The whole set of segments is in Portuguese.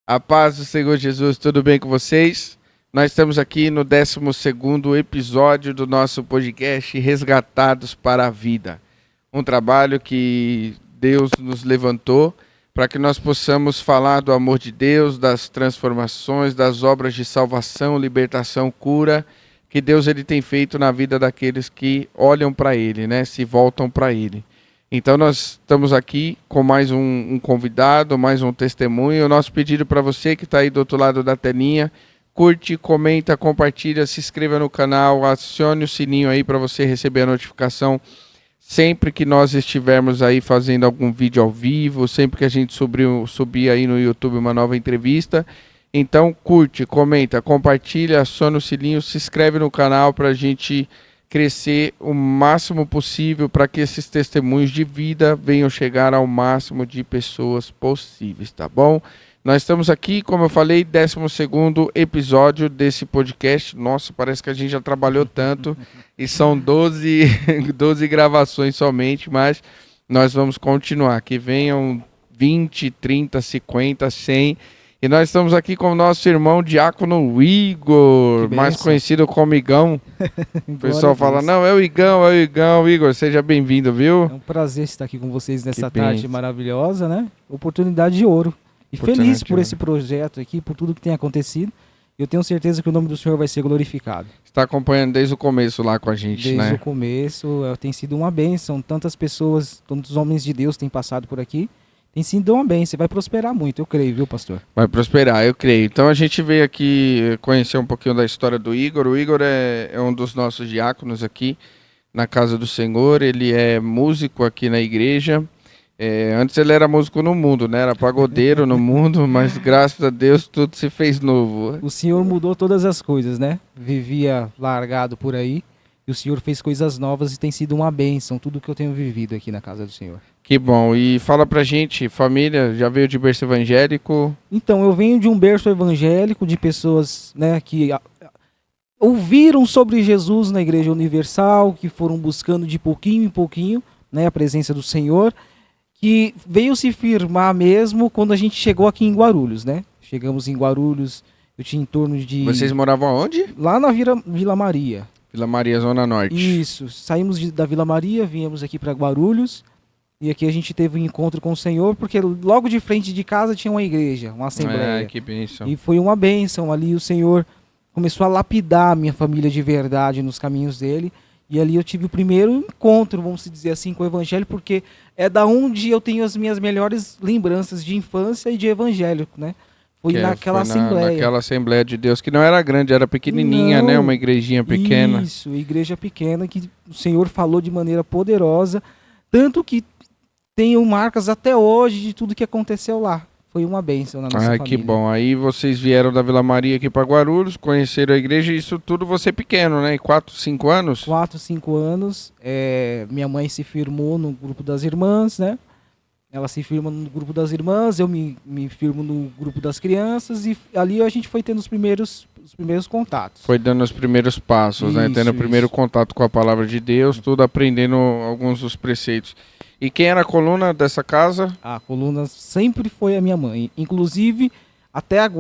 A paz do Senhor Jesus, tudo bem com vocês? Nós estamos aqui no 12º episódio do nosso podcast Resgatados para a Vida. Um trabalho que Deus nos levantou para que nós possamos falar do amor de Deus, das transformações, das obras de salvação, libertação, cura, que Deus ele tem feito na vida daqueles que olham para Ele, né? Se voltam para Ele. Então nós estamos aqui com mais um convidado, mais um testemunho. O nosso pedido para você que está aí do outro lado da telinha, curte, comenta, compartilha, se inscreva no canal, acione o sininho aí para você receber a notificação sempre que nós estivermos aí fazendo algum vídeo ao vivo, sempre que a gente subir aí no YouTube uma nova entrevista. Então curte, comenta, compartilha, aciona o sininho, se inscreve no canal para a gente crescer o máximo possível para que esses testemunhos de vida venham chegar ao máximo de pessoas possíveis, tá bom? Nós estamos aqui, como eu falei, 12º episódio desse podcast. Nossa, parece que a gente já trabalhou tanto e são 12 gravações somente, mas nós vamos continuar. Que venham 20, 30, 50, 100... E nós estamos aqui com o nosso irmão Diácono Igor, mais conhecido como Igão. O pessoal fala, não, é o Igão, Igor, seja bem-vindo, viu? É um prazer estar aqui com vocês nessa tarde maravilhosa, né? Oportunidade de ouro. E feliz por esse projeto aqui, por tudo que tem acontecido. Eu tenho certeza que o nome do Senhor vai ser glorificado. Está acompanhando desde o começo lá com a gente, né? Desde o começo, tem sido uma bênção. Tantas pessoas, tantos homens de Deus têm passado por aqui. Tem sido uma bênção, vai prosperar muito, eu creio, viu, pastor? Vai prosperar, eu creio. Então a gente veio aqui conhecer um pouquinho da história do Igor. O Igor é um dos nossos diáconos aqui na Casa do Senhor. Ele é músico aqui na igreja. Antes ele era músico no mundo, né? Era pagodeiro no mundo, mas graças a Deus tudo se fez novo. O Senhor mudou todas as coisas, né? Vivia largado por aí. E o Senhor fez coisas novas e tem sido uma bênção, tudo que eu tenho vivido aqui na Casa do Senhor. Que bom. E fala pra gente, família, já veio de berço evangélico? Então, eu venho de um berço evangélico, de pessoas, né, que ouviram sobre Jesus na Igreja Universal, que foram buscando de pouquinho em pouquinho, né, a presença do Senhor, que veio se firmar mesmo quando a gente chegou aqui em Guarulhos, né? Chegamos em Guarulhos, eu tinha em torno de... Vocês moravam onde? Lá na Vila Maria. Vila Maria, Zona Norte. Isso, saímos da Vila Maria, viemos aqui para Guarulhos, e aqui a gente teve um encontro com o Senhor, porque logo de frente de casa tinha uma igreja, uma assembleia. Que bênção. E foi uma bênção ali, o Senhor começou a lapidar a minha família de verdade nos caminhos dele, e ali eu tive o primeiro encontro, vamos dizer assim, com o evangelho, porque é da onde eu tenho as minhas melhores lembranças de infância e de evangélico, né? Foi naquela assembleia. Naquela Assembleia de Deus, que não era grande, era pequenininha, né? Uma igrejinha pequena. Isso, igreja pequena, que o Senhor falou de maneira poderosa, tanto que tenho marcas até hoje de tudo que aconteceu lá. Foi uma bênção na nossa família. Que bom. Aí vocês vieram da Vila Maria aqui para Guarulhos, conheceram a igreja, isso tudo você pequeno, né? 4, 5 anos? 4, 5 anos. Minha mãe se firmou no grupo das irmãs, né? Ela se firma no grupo das irmãs, eu me firmo no grupo das crianças, e ali a gente foi tendo os primeiros contatos. Foi dando os primeiros passos, né? Tendo o primeiro contato com a palavra de Deus, tudo aprendendo alguns dos preceitos. E quem era a coluna dessa casa? A coluna sempre foi a minha mãe. Inclusive, até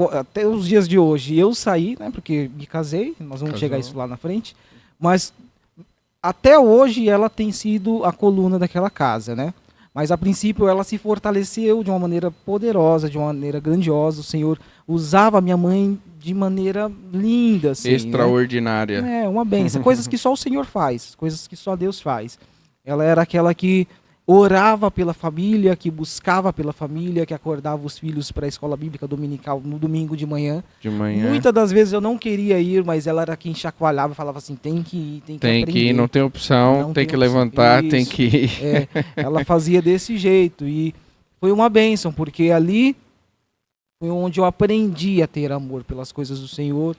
os dias de hoje, eu saí, né? Porque me casei, nós vamos chegar a isso lá na frente. Mas até hoje ela tem sido a coluna daquela casa, né? Mas a princípio ela se fortaleceu de uma maneira poderosa, de uma maneira grandiosa. O Senhor usava a minha mãe de maneira linda, assim, extraordinária. Né? Uma bênção. Coisas que só o Senhor faz, coisas que só Deus faz. Ela era aquela que orava pela família, que buscava pela família, que acordava os filhos para a escola bíblica dominical no domingo de manhã. Muitas das vezes eu não queria ir, mas ela era quem chacoalhava e falava assim, tem que ir, tem que aprender. Tem que ir, não tem opção, tem que levantar, tem que ir. Ela fazia desse jeito e foi uma bênção, porque ali foi onde eu aprendi a ter amor pelas coisas do Senhor.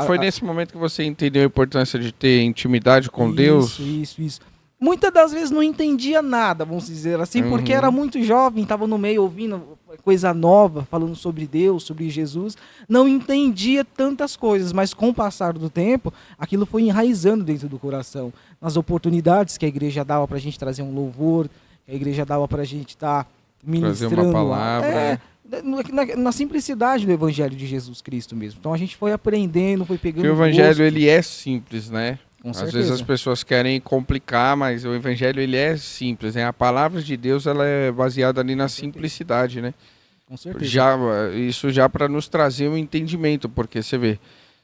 Foi nesse momento que você entendeu a importância de ter intimidade com Deus? Isso. Muitas das vezes não entendia nada, vamos dizer assim, porque era muito jovem, estava no meio ouvindo coisa nova, falando sobre Deus, sobre Jesus, não entendia tantas coisas, mas com o passar do tempo, aquilo foi enraizando dentro do coração, nas oportunidades que a igreja dava para a gente trazer um louvor, que a igreja dava para a gente estar ministrando. Trazer uma palavra. na simplicidade do Evangelho de Jesus Cristo mesmo. Então a gente foi aprendendo, foi pegando Porque o Evangelho, gosto. ele é simples, né? Com Às certeza. vezes as pessoas querem complicar, mas o Evangelho, ele é simples, né? A palavra de Deus, ela é baseada ali na simplicidade, né? Com certeza. Isso já para nos trazer um entendimento, porque você vê,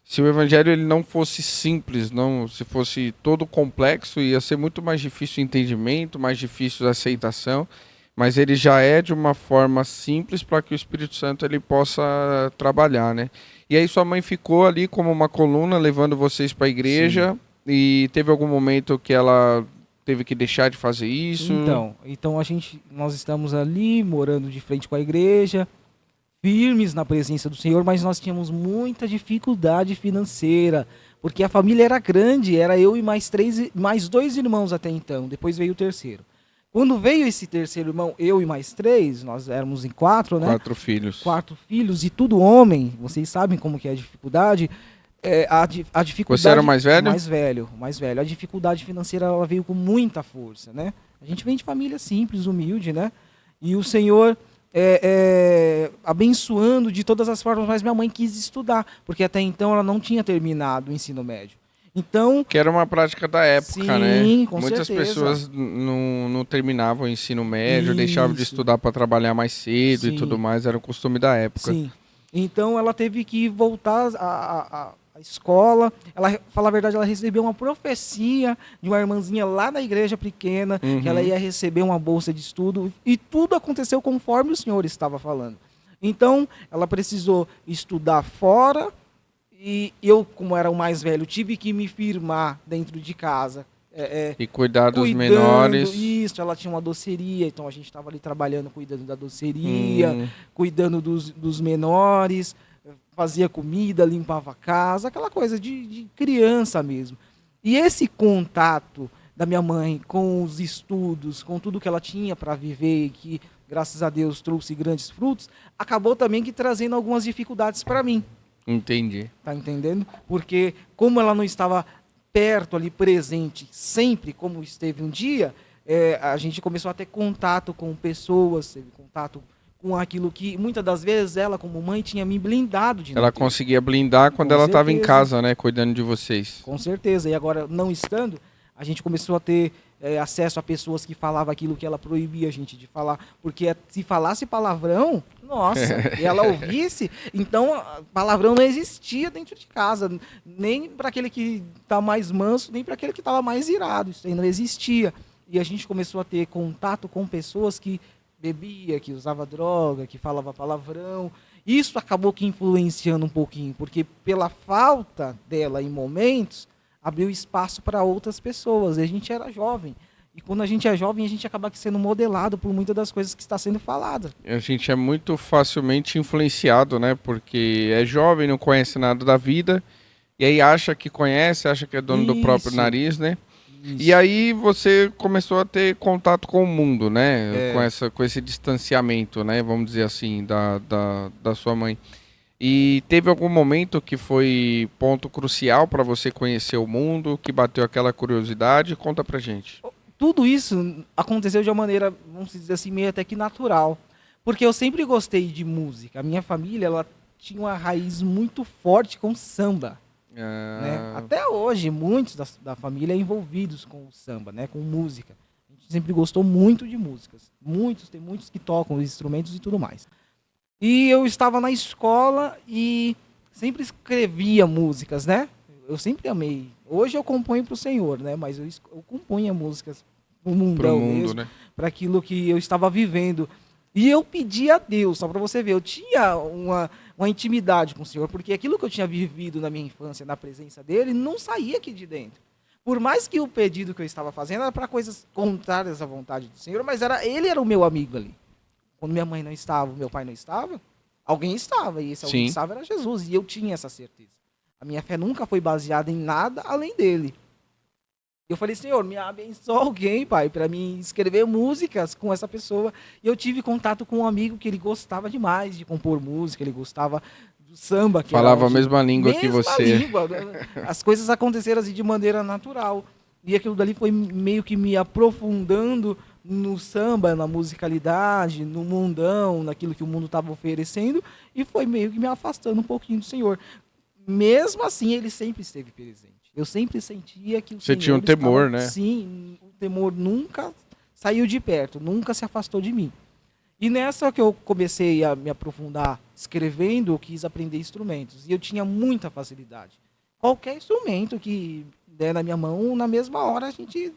se o Evangelho ele não fosse simples, não, se fosse todo complexo, ia ser muito mais difícil o entendimento, mais difícil a aceitação, mas ele já é de uma forma simples para que o Espírito Santo ele possa trabalhar, né? E aí sua mãe ficou ali como uma coluna, levando vocês para a igreja, e teve algum momento que ela teve que deixar de fazer isso? Então nós estamos ali morando de frente com a igreja, firmes na presença do Senhor, mas nós tínhamos muita dificuldade financeira, porque a família era grande, era eu e mais 2 irmãos até então, depois veio o terceiro. Quando veio esse terceiro irmão, eu e mais 3, nós éramos em 4, né? 4 filhos. 4 filhos e tudo homem, vocês sabem como que é a dificuldade. A dificuldade. Você era o mais velho? Mais velho. A dificuldade financeira ela veio com muita força, né? A gente vem de família simples, humilde, né? E o Senhor abençoando de todas as formas, mas minha mãe quis estudar, porque até então ela não tinha terminado o ensino médio. Então, que era uma prática da época, sim, né? Com Muitas certeza. pessoas não terminavam o ensino médio, Isso. deixavam de estudar para trabalhar mais cedo e tudo mais, era o costume da época. Sim. Então ela teve que voltar à escola. Ela, falar a verdade, ela recebeu uma profecia de uma irmãzinha lá na igreja pequena, que ela ia receber uma bolsa de estudo, e tudo aconteceu conforme o Senhor estava falando. Então, ela precisou estudar fora, e eu, como era o mais velho, tive que me firmar dentro de casa. E cuidar dos menores. Isso, ela tinha uma doceria, então a gente estava ali trabalhando, cuidando da doceria, cuidando dos menores, fazia comida, limpava a casa, aquela coisa de criança mesmo. E esse contato da minha mãe com os estudos, com tudo que ela tinha para viver, que graças a Deus trouxe grandes frutos, acabou também que trazendo algumas dificuldades para mim. Entendi. Tá entendendo? Porque como ela não estava perto ali, presente, sempre como esteve um dia, a gente começou a ter contato com pessoas, teve contato com aquilo que muitas das vezes ela, como mãe, tinha me blindado de Ela conseguia blindar quando ela estava em casa, né, cuidando de vocês. Com certeza. E agora, não estando, a gente começou a ter acesso a pessoas que falavam aquilo que ela proibia a gente de falar. Porque se falasse palavrão, nossa, e ela ouvisse, então palavrão não existia dentro de casa. Nem para aquele que está mais manso, nem para aquele que estava mais irado. Isso aí não existia. E a gente começou a ter contato com pessoas que bebia, que usava droga, que falava palavrão. Isso acabou que influenciando um pouquinho, porque pela falta dela em momentos, abriu espaço para outras pessoas. E a gente era jovem. E quando a gente é jovem, a gente acaba sendo modelado por muitas das coisas que está sendo falada. A gente é muito facilmente influenciado, né? Porque é jovem, não conhece nada da vida, e aí acha que conhece, acha que é dono do próprio nariz, né? Isso. E aí você começou a ter contato com o mundo, né? Com esse distanciamento, né? Vamos dizer assim, da sua mãe. E teve algum momento que foi ponto crucial para você conhecer o mundo, que bateu aquela curiosidade? Conta pra gente. Tudo isso aconteceu de uma maneira, vamos dizer assim, meio até que natural. Porque eu sempre gostei de música. A minha família, ela tinha uma raiz muito forte com samba. Né? Até hoje, muitos da família envolvidos com o samba, né? Com música. A gente sempre gostou muito de músicas. Tem muitos que tocam os instrumentos e tudo mais. E eu estava na escola e sempre escrevia músicas, né? Eu sempre amei. Hoje eu componho para o Senhor, né? Mas eu compunha músicas para o mundão mesmo, né? Para aquilo que eu estava vivendo. E eu pedi a Deus, só para você ver, eu tinha uma intimidade com o Senhor, porque aquilo que eu tinha vivido na minha infância, na presença dele, não saía aqui de dentro. Por mais que o pedido que eu estava fazendo era para coisas contrárias à vontade do Senhor, mas ele era o meu amigo ali. Quando minha mãe não estava, meu pai não estava, alguém estava, e esse alguém que estava era Jesus, e eu tinha essa certeza. A minha fé nunca foi baseada em nada além dele. Eu falei, Senhor, me abençoa alguém, pai, para mim escrever músicas com essa pessoa. E eu tive contato com um amigo que ele gostava demais de compor música, ele gostava do samba. Que falava a mesma língua que você. Língua. As coisas aconteceram assim de maneira natural. E aquilo dali foi meio que me aprofundando no samba, na musicalidade, no mundão, naquilo que o mundo estava oferecendo, e foi meio que me afastando um pouquinho do Senhor. Mesmo assim, ele sempre esteve presente. Eu sempre sentia que o Você Senhor tinha um temor, estava, né? Sim, o temor nunca saiu de perto, nunca se afastou de mim. E nessa que eu comecei a me aprofundar escrevendo, eu quis aprender instrumentos. E eu tinha muita facilidade. Qualquer instrumento que der na minha mão, na mesma hora a gente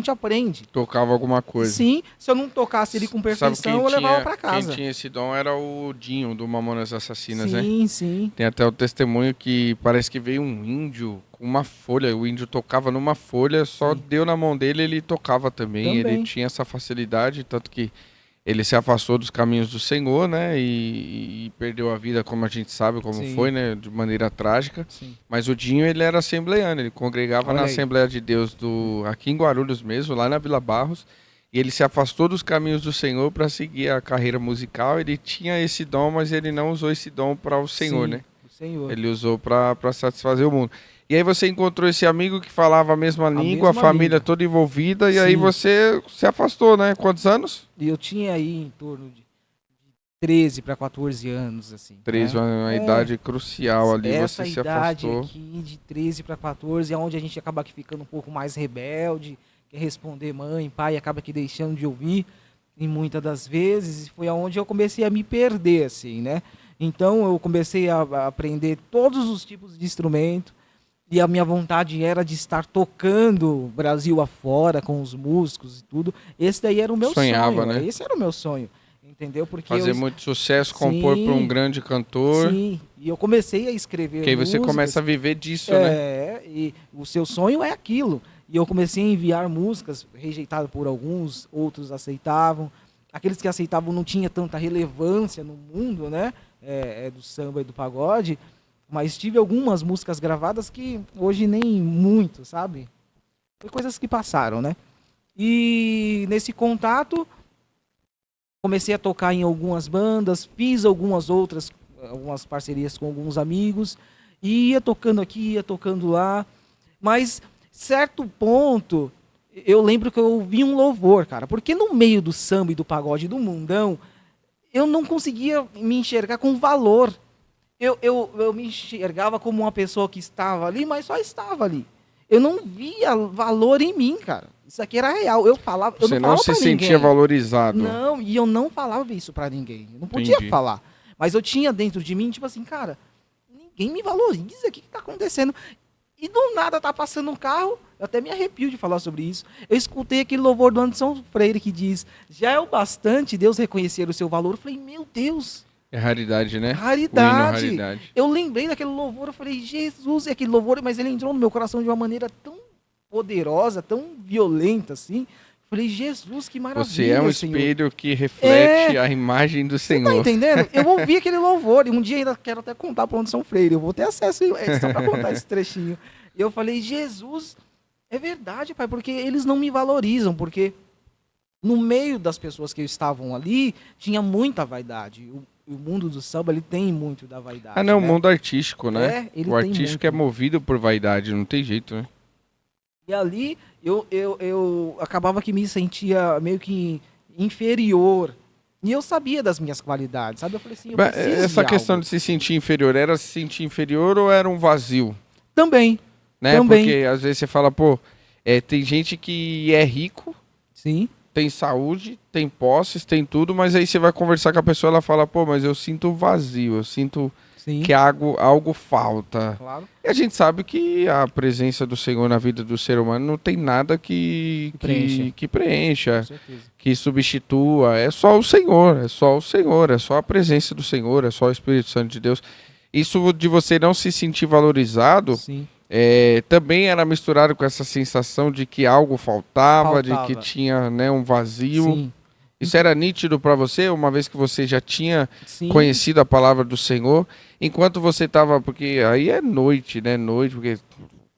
aprende. Tocava alguma coisa. Sim, se eu não tocasse ele com perfeição, eu levava para casa. Quem tinha esse dom era o Dinho, do Mamonas Assassinas, né? Sim, sim. Tem até o testemunho que parece que veio um índio com uma folha. O índio tocava numa folha, só Sim. deu na mão dele, ele tocava também. Ele tinha essa facilidade, tanto que ele se afastou dos caminhos do Senhor, né? E perdeu a vida, como a gente sabe como Sim. foi, né? De maneira trágica. Sim. Mas o Dinho, ele era assembleiano, ele congregava Olha na aí. Assembleia de Deus aqui em Guarulhos mesmo, lá na Vila Barros. E ele se afastou dos caminhos do Senhor para seguir a carreira musical. Ele tinha esse dom, mas ele não usou esse dom para o Senhor, Sim, né? o Senhor. Ele usou para satisfazer o mundo. E aí você encontrou esse amigo que falava a mesma língua, a mesma família língua. toda envolvida, e aí Sim. você se afastou, né? Quantos anos? E eu tinha aí em torno de 13 para 14 anos, assim. 13, né? uma idade crucial ali, Essa você se idade afastou. aqui, de 13 para 14, é onde a gente acaba aqui ficando um pouco mais rebelde, quer responder mãe, pai, acaba aqui deixando de ouvir, e muitas das vezes, foi aonde eu comecei a me perder, assim, né? Então eu comecei a aprender todos os tipos de instrumento, e a minha vontade era de estar tocando Brasil afora com os músicos e tudo. Esse daí era o meu Sonhava, sonho, né? Esse era o meu sonho, entendeu? Porque Fazer eu, muito sucesso, compor para um Sim. grande cantor. Sim, e eu comecei a escrever Que aí você músicas. começa a viver disso, né? E o seu sonho é aquilo. E eu comecei a enviar músicas, rejeitado por alguns, outros aceitavam. Aqueles que aceitavam não tinha tanta relevância no mundo, né? Do samba e do pagode. Mas tive algumas músicas gravadas que hoje nem muito, sabe? Foi coisas que passaram, né? E nesse contato, comecei a tocar em algumas bandas, fiz algumas parcerias com alguns amigos, e ia tocando aqui, ia tocando lá, mas certo ponto, eu lembro que eu ouvi um louvor, cara, porque no meio do samba e do pagode do mundão, eu não conseguia me enxergar com valor. Eu me enxergava como uma pessoa que estava ali, mas só estava ali. Eu não via valor em mim, cara. Isso aqui era real. Eu falava, eu Você não falava não se pra sentia ninguém. valorizado. Não, e eu não falava isso pra ninguém. Eu não podia Entendi. falar. Mas eu tinha dentro de mim, tipo assim, cara, ninguém me valoriza, o que tá acontecendo? E do nada tá passando um carro, eu até me arrepio de falar sobre isso. Eu escutei aquele louvor do Anderson Freire que diz: já é o bastante Deus reconhecer o seu valor. Eu falei, meu Deus, É raridade, né? raridade. O hino raridade. Eu lembrei daquele louvor, eu falei, Jesus, é aquele louvor, mas ele entrou no meu coração de uma maneira tão poderosa, tão violenta assim. Eu falei, Jesus, que maravilha, Você é um Senhor. espelho que reflete a imagem do Você Senhor. tá entendendo? Eu ouvi aquele louvor, e um dia ainda quero até contar para Anderson Freire, eu vou ter acesso só para contar esse trechinho. E eu falei, Jesus, é verdade, pai, porque eles não me valorizam, porque no meio das pessoas que estavam ali, tinha muita vaidade. O mundo do samba, ele tem muito da vaidade. Ah, não, o né? mundo artístico, né? Ele O tem artístico muito. é movido por vaidade, não tem jeito, né? E ali, eu acabava que me sentia meio que inferior. E eu sabia das minhas qualidades, sabe? Eu falei assim, eu preciso Essa de questão algo. de se sentir inferior, era se sentir inferior ou era um vazio? Também, Né? Também. Porque às vezes você fala, pô, tem gente que é rico, sim, tem saúde, tem posses, tem tudo, mas aí você vai conversar com a pessoa, ela fala, pô, mas eu sinto vazio, eu sinto sim, que algo falta. claro. E a gente sabe que a presença do Senhor na vida do ser humano não tem nada que Com preencha, certeza. que substitua. É só o Senhor, é só o Senhor, é só a presença do Senhor, é só o Espírito Santo de Deus. Isso de você não se sentir valorizado, Sim, também era misturado com essa sensação de que algo faltava, de que Faltava. tinha, né, um vazio. sim, Isso era nítido para você, uma vez que você já tinha sim. conhecido a palavra do Senhor, enquanto você estava, porque aí é noite, né, noite, porque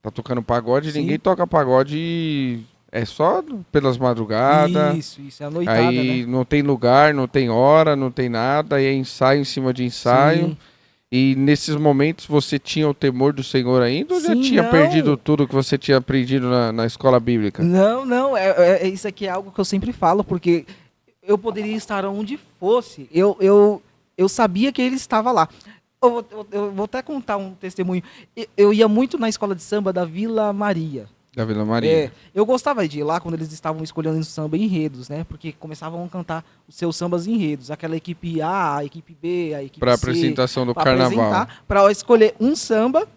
tá tocando pagode, Sim. ninguém toca pagode, é só pelas madrugadas, Isso, é a noitada, aí né? não tem lugar, não tem hora, não tem nada, aí é ensaio em cima de ensaio, Sim, E nesses momentos você tinha o temor do Senhor ainda ou já Sim, tinha não. perdido tudo que você tinha aprendido na escola bíblica? Não, isso aqui é algo que eu sempre falo, porque eu poderia estar onde fosse, eu sabia que ele estava lá. Eu vou até contar um testemunho. Eu ia muito na escola de samba da Vila Maria. Da Vila Maria. Eu gostava de ir lá quando eles estavam escolhendo samba enredos, né? Porque começavam a cantar os seus sambas enredos. Aquela equipe A, a equipe B, a equipe Para C. apresentação do carnaval. Para escolher um samba.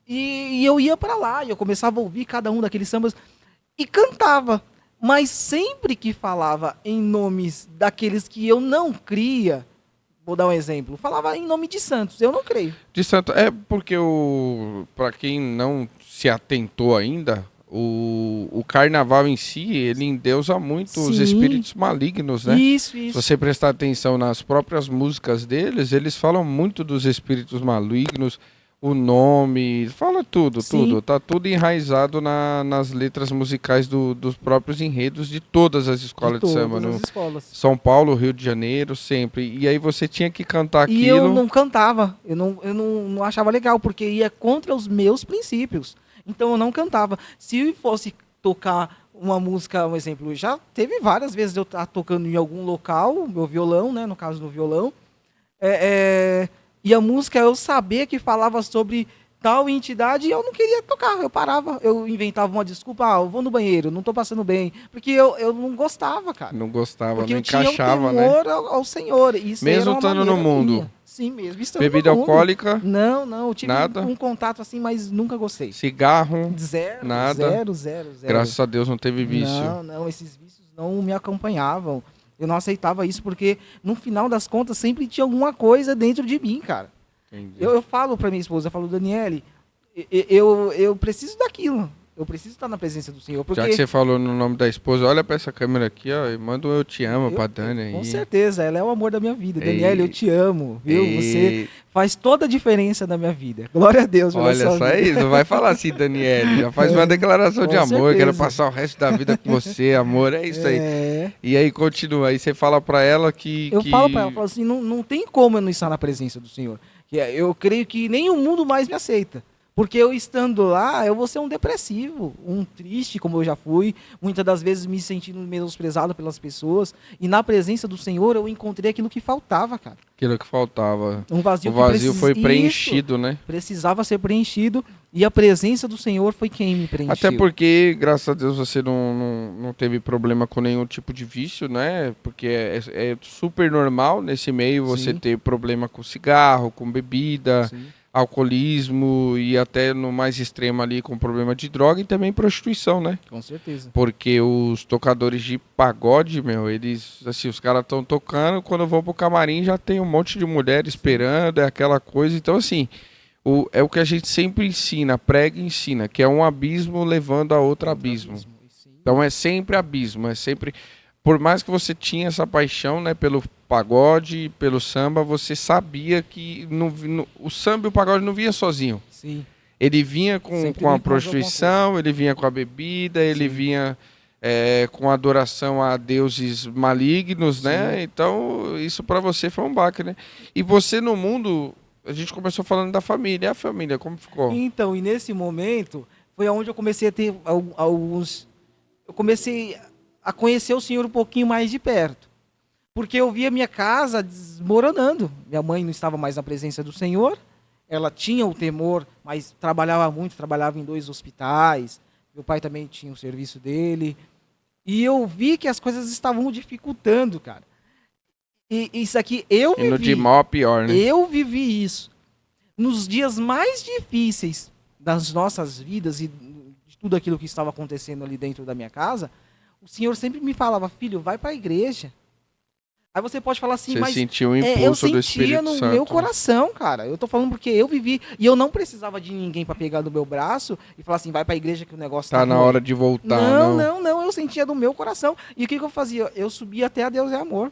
E eu ia para lá e eu começava a ouvir cada um daqueles sambas e cantava. Mas sempre que falava em nomes daqueles que eu não cria, vou dar um exemplo, falava em nome de santos, eu não creio. De santo, é porque para quem não se atentou ainda, o carnaval em si, ele endeusa muito os Sim. espíritos malignos, né? Isso. Se você prestar atenção nas próprias músicas deles, eles falam muito dos espíritos malignos, o nome, fala tudo, Sim. tudo. Tá tudo enraizado nas letras musicais dos próprios enredos de todas as escolas de samba. Todas No as escolas. São Paulo, Rio de Janeiro, sempre. E aí você tinha que cantar aquilo. E eu não cantava, eu não achava legal, porque ia contra os meus princípios. Então eu não cantava. Se fosse tocar uma música, um exemplo, já teve várias vezes eu estar tocando em algum local, meu violão, né, no caso do violão, e a música eu sabia que falava sobre tal entidade e eu não queria tocar, eu parava, eu inventava uma desculpa, eu vou no banheiro, não tô passando bem, porque eu não gostava, cara. Não gostava, porque não eu tinha encaixava, o né? temor ao Senhor. Isso Mesmo era uma estando no maneira mundo. minha. Sim, mesmo estando Bebida no mundo. alcoólica? Não, eu tive Nada? um contato assim, mas nunca gostei. Cigarro? Zero, Nada? zero. Graças a Deus não teve vício. Não, esses vícios não me acompanhavam. Eu não aceitava isso porque, no final das contas, sempre tinha alguma coisa dentro de mim, cara. Entendi. Eu falo pra minha esposa, eu falo, Daniele, eu preciso daquilo. Eu preciso estar na presença do Senhor. Porque Já que você falou no nome da esposa, olha pra essa câmera aqui, ó, e manda um eu te amo pra Dani aí. Com certeza, ela é o amor da minha vida. Ei. Daniele, eu te amo, viu? Ei. Você faz toda a diferença na minha vida. Glória a Deus pela Olha sua só vida. isso, não vai falar assim, Daniele. Já faz uma declaração de Com amor, certeza. quero passar o resto da vida com você, amor, é isso aí. É. E aí continua, aí você fala pra ela que... Eu falo pra ela, eu falo assim, não tem como eu não estar na presença do Senhor. Eu creio que nem o mundo mais me aceita. Porque eu estando lá, eu vou ser um depressivo, um triste, como eu já fui, muitas das vezes me sentindo menosprezado pelas pessoas. E na presença do Senhor, eu encontrei aquilo que faltava, cara. Aquilo que faltava. Um vazio O vazio foi Isso, preenchido, né? precisava ser preenchido, e a presença do Senhor foi quem me preencheu. Até porque, graças a Deus, você não teve problema com nenhum tipo de vício, né? Porque é super normal nesse meio você Sim. ter problema com cigarro, com bebida, Sim. alcoolismo e até no mais extremo ali com problema de droga e também prostituição, né? Com certeza. Porque os tocadores de pagode, meu, eles, assim, os caras estão tocando, quando vão pro camarim já tem um monte de mulher esperando, é aquela coisa. Então, assim, é o que a gente sempre ensina, prega e ensina, que é um abismo levando a outro abismo. Então é sempre abismo, é sempre... Por mais que você tinha essa paixão, né, pelo pagode, pelo samba, você sabia que o samba e o pagode não vinha sozinho. Sim. Ele vinha com a Sempre vem com alguma prostituição, ele vinha com a bebida, ele Sim. vinha com adoração a deuses malignos, né? Então, isso para você foi um baque, né? E você no mundo, a gente começou falando da família. E a família, como ficou? Então, e nesse momento, foi onde eu comecei a ter alguns... Eu comecei a conhecer o Senhor um pouquinho mais de perto. Porque eu via minha casa desmoronando. Minha mãe não estava mais na presença do Senhor. Ela tinha o temor, mas trabalhava muito, trabalhava em 2 hospitais. Meu pai também tinha o serviço dele. E eu vi que as coisas estavam dificultando, cara. E isso aqui eu Indo vivi. de mal a pior, né? Eu vivi isso. Nos dias mais difíceis das nossas vidas e de tudo aquilo que estava acontecendo ali dentro da minha casa, o Senhor sempre me falava, filho, vai para a igreja. Aí você pode falar assim, Você mas sentiu o eu impulso do sentia Espírito no Santo. meu coração, cara. Eu tô falando porque eu vivi e eu não precisava de ninguém para pegar do meu braço e falar assim, vai para a igreja que o negócio Tá na ruim. hora de voltar, Não, eu sentia do meu coração. E o que eu fazia? Eu subia até a Deus é amor.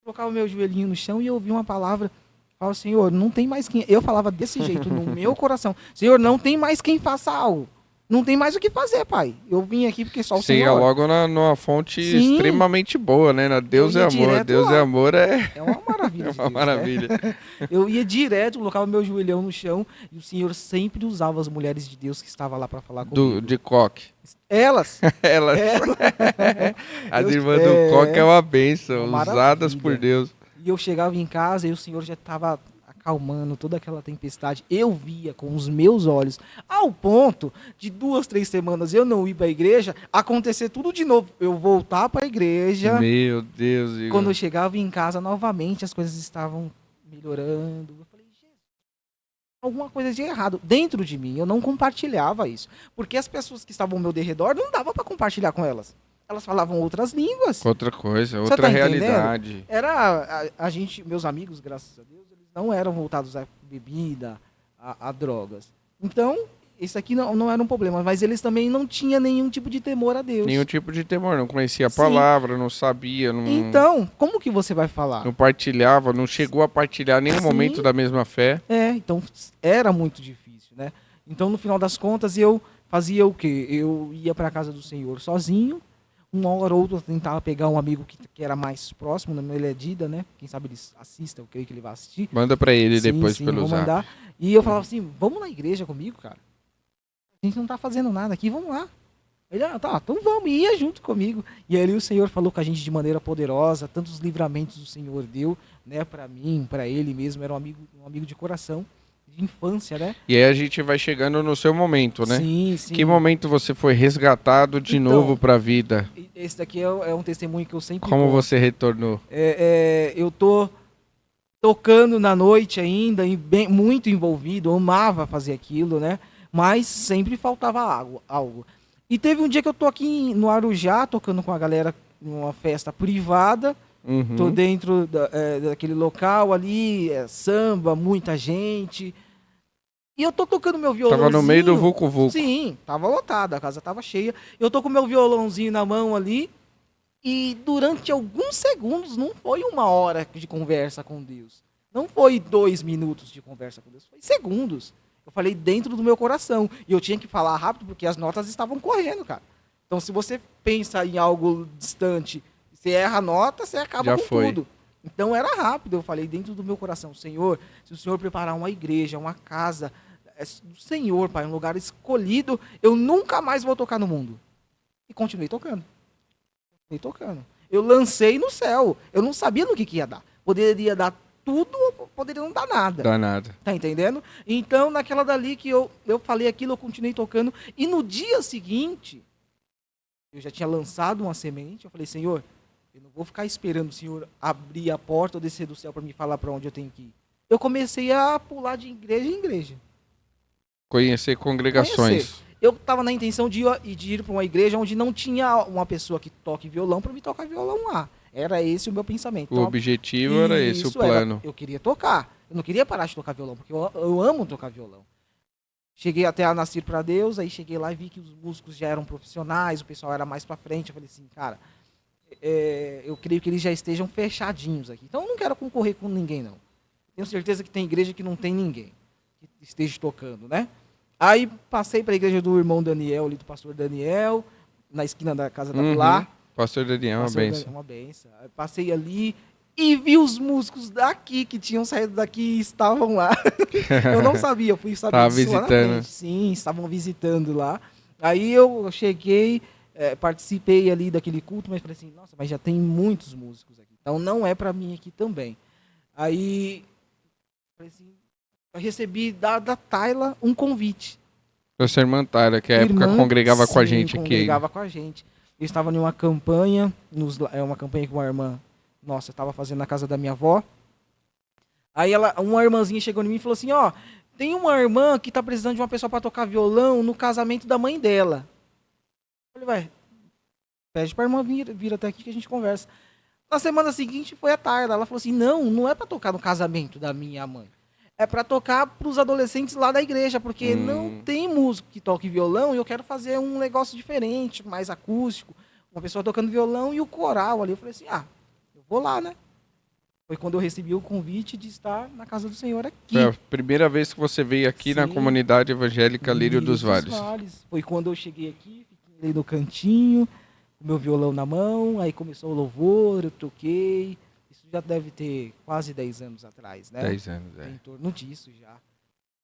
Colocava o meu joelhinho no chão e eu ouvia uma palavra. Falava, Senhor, não tem mais quem... Eu falava desse jeito no meu coração. Senhor, não tem mais quem faça algo. Não tem mais o que fazer, pai. Eu vim aqui porque só o Você ia Senhor. logo numa fonte Sim. extremamente boa, né? Deus é amor. direto Deus lá. é amor É uma maravilha é de uma Deus, maravilha. né? Eu ia direto, colocava meu joelhão no chão e o Senhor sempre usava as mulheres de Deus que estavam lá para falar comigo. De coque. Elas. Elas. As irmãs do coque é uma bênção, uma usadas maravilha. por Deus. E eu chegava em casa e o Senhor já estava acalmando toda aquela tempestade. Eu via com os meus olhos, ao ponto de 2, 3 semanas eu não ir para a igreja, acontecer tudo de novo. Eu voltar para a igreja. Meu Deus, Igor. Quando eu chegava em casa novamente, as coisas estavam melhorando. Eu falei, Jesus, alguma coisa de errado dentro de mim. Eu não compartilhava isso, porque as pessoas que estavam ao meu derredor não dava para compartilhar com elas. Elas falavam outras línguas. Outra coisa, Você outra tá realidade. Era a gente, meus amigos, graças a Deus, eles não eram voltados à bebida, a drogas. Então, isso aqui não era um problema, mas eles também não tinham nenhum tipo de temor a Deus. Nenhum tipo de temor, não conhecia a Sim. palavra, não sabia, não, Então, como que você vai falar? não partilhava, não chegou a partilhar nenhum Sim. momento da mesma fé. Então era muito difícil, né? Então, no final das contas, eu fazia o quê? Eu ia para a casa do Senhor sozinho. Uma hora ou outra eu tentava pegar um amigo que era mais próximo, né? Ele é Dida, né? Quem sabe ele assista, eu creio que ele vai assistir. Manda pra ele Sim, depois sim, pelo vou zap. mandar. E eu falava assim, vamos na igreja comigo, cara. A gente não tá fazendo nada aqui, vamos lá. Ele, tá, então vamos, e ia junto comigo. E ali o Senhor falou com a gente de maneira poderosa, tantos livramentos o Senhor deu, né, para mim, para ele mesmo, era um amigo de coração, de infância, né? E aí a gente vai chegando no seu momento, né? Sim, sim. Que momento você foi resgatado de Então, novo pra vida? Esse daqui é um testemunho que eu sempre Como conto. você retornou? Eu tô tocando na noite ainda, muito envolvido, eu amava fazer aquilo, né? Mas sempre faltava algo. E teve um dia que eu tô aqui no Arujá, tocando com a galera numa festa privada. Uhum. Tô dentro daquele local ali, samba, muita gente. E eu tô tocando meu violãozinho. Tava no meio do vucu-vucu. Sim, tava lotada, a casa tava cheia. Eu tô com meu violãozinho na mão ali. E durante alguns segundos, não foi 1 hora de conversa com Deus. Não foi 2 minutos de conversa com Deus, foi segundos. Eu falei dentro do meu coração. E eu tinha que falar rápido porque as notas estavam correndo, cara. Então, se você pensa em algo distante, você erra a nota, você acaba Já com foi. tudo. Então, era rápido. Eu falei dentro do meu coração, Senhor, se o Senhor preparar uma igreja, uma casa do Senhor, Pai, um lugar escolhido, eu nunca mais vou tocar no mundo. E continuei tocando. Eu lancei no céu. Eu não sabia no que ia dar. Poderia dar tudo, poderia não dar nada. Dá nada. Tá entendendo? Então, naquela dali que eu falei aquilo, eu continuei tocando. E no dia seguinte, eu já tinha lançado uma semente. Eu falei, Senhor, eu não vou ficar esperando o Senhor abrir a porta ou descer do céu para me falar para onde eu tenho que ir. Eu comecei a pular de igreja em igreja. Conhecer congregações. Eu estava na intenção de ir para uma igreja onde não tinha uma pessoa que toque violão para me tocar violão lá. Era esse o meu pensamento. O objetivo era esse, o plano. Eu queria tocar. Eu não queria parar de tocar violão, porque eu amo tocar violão. Cheguei até a Nascer para Deus, aí cheguei lá e vi que os músicos já eram profissionais, o pessoal era mais para frente. Eu falei assim, cara, eu creio que eles já estejam fechadinhos aqui. Então eu não quero concorrer com ninguém, não. Tenho certeza que tem igreja que não tem ninguém que esteja tocando, né? Aí passei para a igreja do irmão Daniel, ali do pastor Daniel, na esquina da casa da Pilar. Pastor Daniel, uma benção. Uma benção. Aí passei ali e vi os músicos daqui, que tinham saído daqui e estavam lá. Eu não sabia, eu fui saber Tava disso lá na visitando. frente. Sim, estavam visitando lá. Aí eu cheguei, participei ali daquele culto, mas falei assim, nossa, mas já tem muitos músicos aqui. Então não é para mim aqui também. Aí, falei assim, eu recebi da Tayla um convite. Sua irmã Tayla, que a época congregava com a gente aqui. Congregava com a gente. Eu estava em uma campanha, uma campanha que uma irmã nossa estava fazendo na casa da minha avó. Aí uma irmãzinha chegou em mim e falou assim, ó, tem uma irmã que está precisando de uma pessoa para tocar violão no casamento da mãe dela. Eu falei, vai, pede para a irmã vir até aqui que a gente conversa. Na semana seguinte foi a Tayla. Ela falou assim, não é para tocar no casamento da minha mãe. É para tocar para os adolescentes lá da igreja, porque não tem músico que toque violão e eu quero fazer um negócio diferente, mais acústico. Uma pessoa tocando violão e o coral ali. Eu falei assim, eu vou lá, né? Foi quando eu recebi o convite de estar na casa do Senhor aqui. Foi a primeira vez que você veio aqui na Sim. comunidade evangélica Lírio dos Vales. Foi quando eu cheguei aqui, fiquei ali no cantinho, com meu violão na mão, aí começou o louvor, eu toquei. Isso já deve ter quase 10 anos atrás, né? 10 anos, Em torno disso já.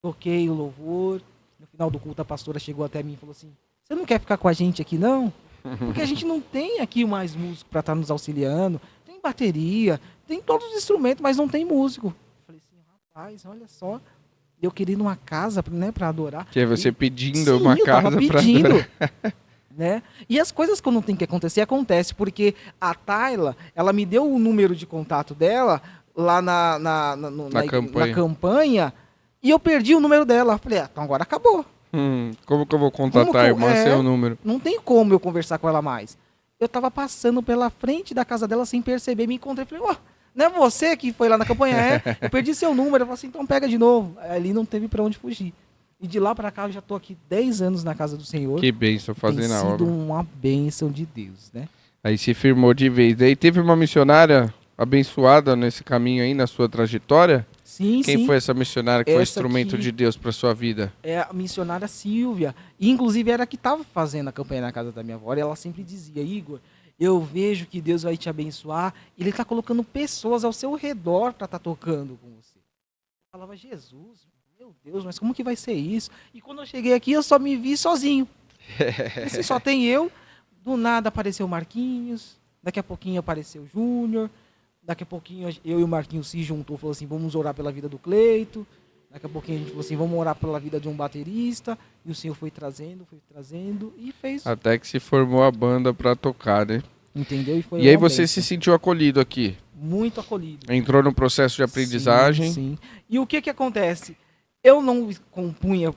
Toquei o louvor, no final do culto a pastora chegou até mim e falou assim, você não quer ficar com a gente aqui não? Porque a gente não tem aqui mais músico para estar nos auxiliando, tem bateria, tem todos os instrumentos, mas não tem músico. Eu falei assim, rapaz, olha só, eu queria ir numa casa, né, para adorar. Que é você pedindo Sim, uma casa para adorar. Né? E as coisas que eu não tenho que acontecer, acontece, porque a Tayla, ela me deu o número de contato dela lá na campanha, e eu perdi o número dela. Eu falei, então agora acabou. Como que eu vou contatar a irmã sem o número? Não tem como eu conversar com ela mais. Eu tava passando pela frente da casa dela sem perceber, me encontrei, falei, ó, não é você que foi lá na campanha? Eu perdi seu número. Eu falei assim, então pega de novo. Ali não teve pra onde fugir. E de lá pra cá eu já tô aqui 10 anos na casa do Senhor. Que bênção fazendo a obra. Tem sido uma bênção de Deus, né? Aí se firmou de vez. Aí teve uma missionária abençoada nesse caminho aí, na sua trajetória? Sim, Quem foi essa missionária que foi instrumento aqui de Deus para sua vida? É a missionária Silvia. E, inclusive, era a que estava fazendo a campanha na casa da minha avó. E ela sempre dizia, Igor, eu vejo que Deus vai te abençoar. Ele está colocando pessoas ao seu redor para estar tocando com você. Eu falava, Jesus, meu Deus, mas como que vai ser isso? E quando eu cheguei aqui, eu só me vi sozinho. Assim, só tem eu. Do nada apareceu o Marquinhos. Daqui a pouquinho apareceu o Júnior. Daqui a pouquinho eu e o Marquinhos se juntou, falou assim, vamos orar pela vida do Cleito. Daqui a pouquinho a gente falou assim, vamos orar pela vida de um baterista. E o Senhor foi trazendo e fez. Até que se formou a banda para tocar, né? Entendeu? E aí você se sentiu acolhido aqui? Muito acolhido. Entrou no processo de aprendizagem? Sim. E o que acontece? Eu não compunha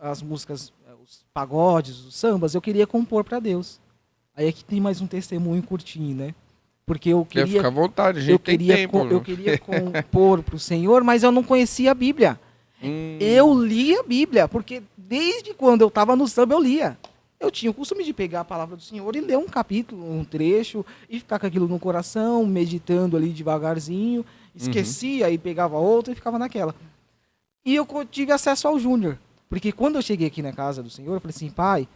as músicas, os pagodes, os sambas, eu queria compor para Deus. Aí aqui tem mais um testemunho curtinho, né? Porque eu queria... Quer ficar à vontade, a gente tem tempo. Eu queria compor para o Senhor, mas eu não conhecia a Bíblia. Eu lia a Bíblia, porque desde quando eu estava no samba eu lia. Eu tinha o costume de pegar a palavra do Senhor e ler um capítulo, um trecho, e ficar com aquilo no coração, meditando ali devagarzinho, esquecia e pegava outra e ficava naquela. E eu tive acesso ao Júnior, porque quando eu cheguei aqui na casa do Senhor, eu falei assim, pai,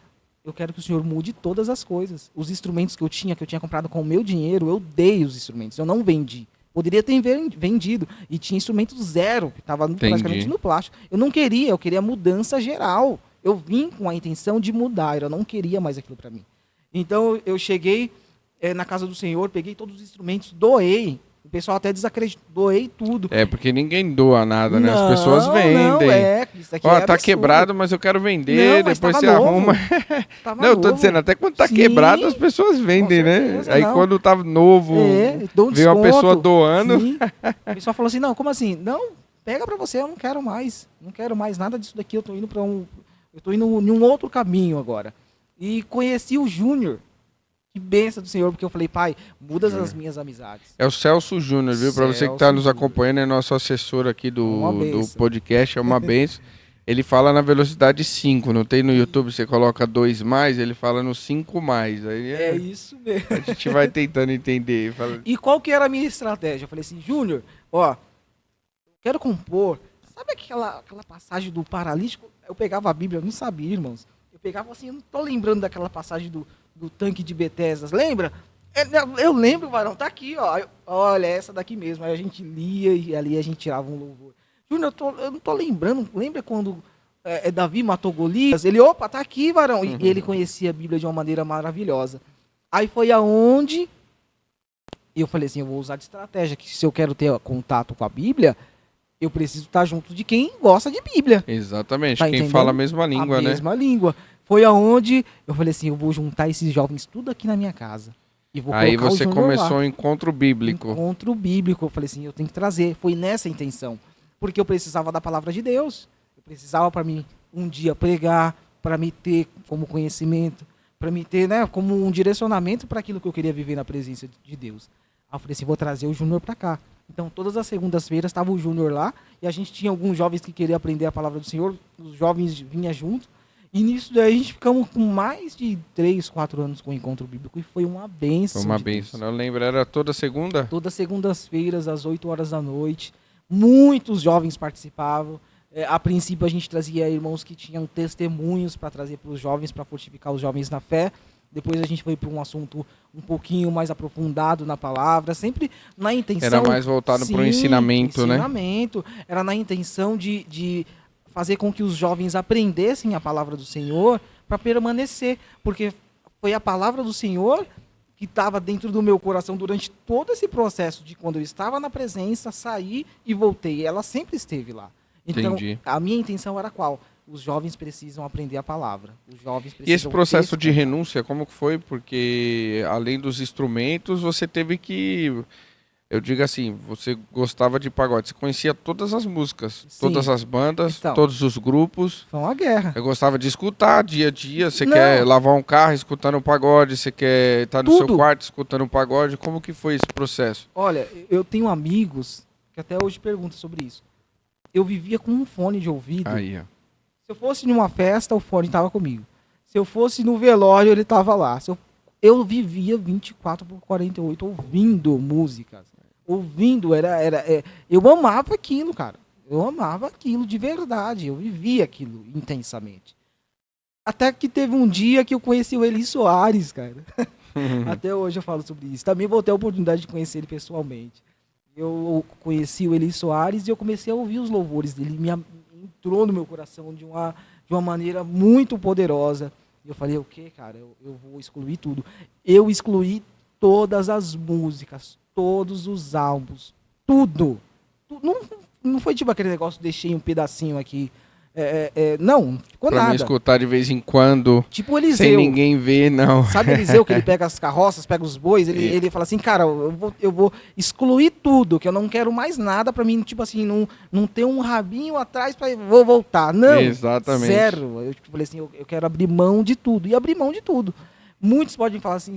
eu quero que o Senhor mude todas as coisas. Os instrumentos que eu tinha comprado com o meu dinheiro, eu dei os instrumentos, eu não vendi. Poderia ter vendido. E tinha instrumento zero, que estava praticamente no plástico. Eu queria mudança geral. Eu vim com a intenção de mudar, eu não queria mais aquilo para mim. Então eu cheguei na casa do Senhor, peguei todos os instrumentos, doei. O pessoal até desacreditou, doei tudo. É, porque ninguém doa nada, né? As pessoas vendem. Isso aqui é tá absurdo. Quebrado, mas eu quero vender, não, depois você novo. arruma. Não, eu tô dizendo, até quando tá quebrado, as pessoas vendem, né? Aí quando tá novo, veio uma pessoa doando. Sim. O pessoal falou assim, não, como assim? Não, pega pra você, eu não quero mais. Não quero mais nada disso daqui, eu tô indo em um outro caminho agora. E conheci o Júnior. Que bênção do Senhor, porque eu falei, pai, muda as minhas amizades. É o Celso Júnior, viu? Para você que está nos acompanhando, é nosso assessor aqui do podcast, é uma benção. Ele fala na velocidade 5, não tem no YouTube, você coloca 2+, ele fala no 5+. Aí é isso mesmo. A gente vai tentando entender. E qual que era a minha estratégia? Eu falei assim, Júnior, ó, quero compor. Sabe aquela passagem do paralítico? Eu pegava a Bíblia, eu não sabia, irmãos. Eu pegava assim, eu não tô lembrando daquela passagem do tanque de Betesda, lembra? Eu lembro, varão, tá aqui, ó. Olha, essa daqui mesmo. Aí a gente lia e ali a gente tirava um louvor. Júnior, eu não tô lembrando. Lembra quando Davi matou Golias? Ele, opa, tá aqui, varão. E ele conhecia a Bíblia de uma maneira maravilhosa. Aí foi aonde eu falei assim, eu vou usar de estratégia, que se eu quero ter contato com a Bíblia, eu preciso estar junto de quem gosta de Bíblia. Exatamente, tá quem entendendo? Fala a mesma língua, né? A mesma língua. Foi aonde eu falei assim, eu vou juntar esses jovens tudo aqui na minha casa. E vou aí você começou o encontro bíblico. Encontro bíblico. Eu falei assim, eu tenho que trazer. Foi nessa intenção. Porque eu precisava da palavra de Deus. Eu precisava para mim um dia pregar, para me ter como conhecimento, para me ter, né, como um direcionamento para aquilo que eu queria viver na presença de Deus. Aí eu falei assim, vou trazer o Júnior para cá. Então, todas as segundas-feiras estava o Júnior lá, e a gente tinha alguns jovens que queriam aprender a palavra do Senhor, os jovens vinham junto. E nisso daí a gente ficamos com mais de 3, 4 anos com o encontro bíblico e foi uma bênção. Foi uma bênção, né? Eu lembro, era toda segunda? Todas segundas-feiras, às 8 horas da noite. Muitos jovens participavam. A princípio a gente trazia irmãos que tinham testemunhos para trazer para os jovens, para fortificar os jovens na fé. Depois a gente foi para um assunto um pouquinho mais aprofundado na palavra, sempre na intenção... Era mais voltado para o ensinamento, né? Era na intenção de fazer com que os jovens aprendessem a palavra do Senhor para permanecer, porque foi a palavra do Senhor que estava dentro do meu coração durante todo esse processo de quando eu estava na presença, saí e voltei. Ela sempre esteve lá. Então, Entendi. a minha intenção era qual? Os jovens precisam aprender a palavra. Os jovens precisam E esse processo de renúncia, como que foi? Porque além dos instrumentos, você teve que... Eu digo assim, você gostava de pagode, você conhecia todas as músicas, Sim. Todas as bandas, Então, todos os grupos. Foi uma guerra. Eu gostava de escutar dia a dia. Você Não. quer lavar um carro escutando um pagode, você quer estar no seu Tudo. quarto escutando um pagode. Como que foi esse processo? Olha, eu tenho amigos que até hoje perguntam sobre isso. Eu vivia com um fone de ouvido. Aí, ó. Se eu fosse numa festa, o fone estava comigo. Se eu fosse no velório, ele estava lá. Eu vivia 24/48 ouvindo músicas. Ouvindo, eu amava aquilo, cara. Eu amava aquilo de verdade. Eu vivia aquilo intensamente. Até que teve um dia que eu conheci o Eli Soares, cara. Até hoje eu falo sobre isso. Também vou ter a oportunidade de conhecer ele pessoalmente. Eu conheci o Eli Soares e eu comecei a ouvir os louvores dele. Entrou no meu coração de uma maneira muito poderosa. E eu falei, o quê, cara? Eu vou excluir tudo. Eu excluí todas as músicas, todos os álbuns, tudo. Não foi tipo aquele negócio, deixei um pedacinho aqui. Não ficou pra nada. me escutar de vez em quando, Tipo o Eliseu. sem ninguém ver, não. Sabe o Eliseu, que ele pega as carroças, pega os bois, ele fala assim, cara, eu vou excluir tudo, que eu não quero mais nada pra mim, tipo assim, não ter um rabinho atrás pra vou voltar. Não, Exatamente. zero. Eu falei assim, eu quero abrir mão de tudo, e abrir mão de tudo. Muitos podem falar assim,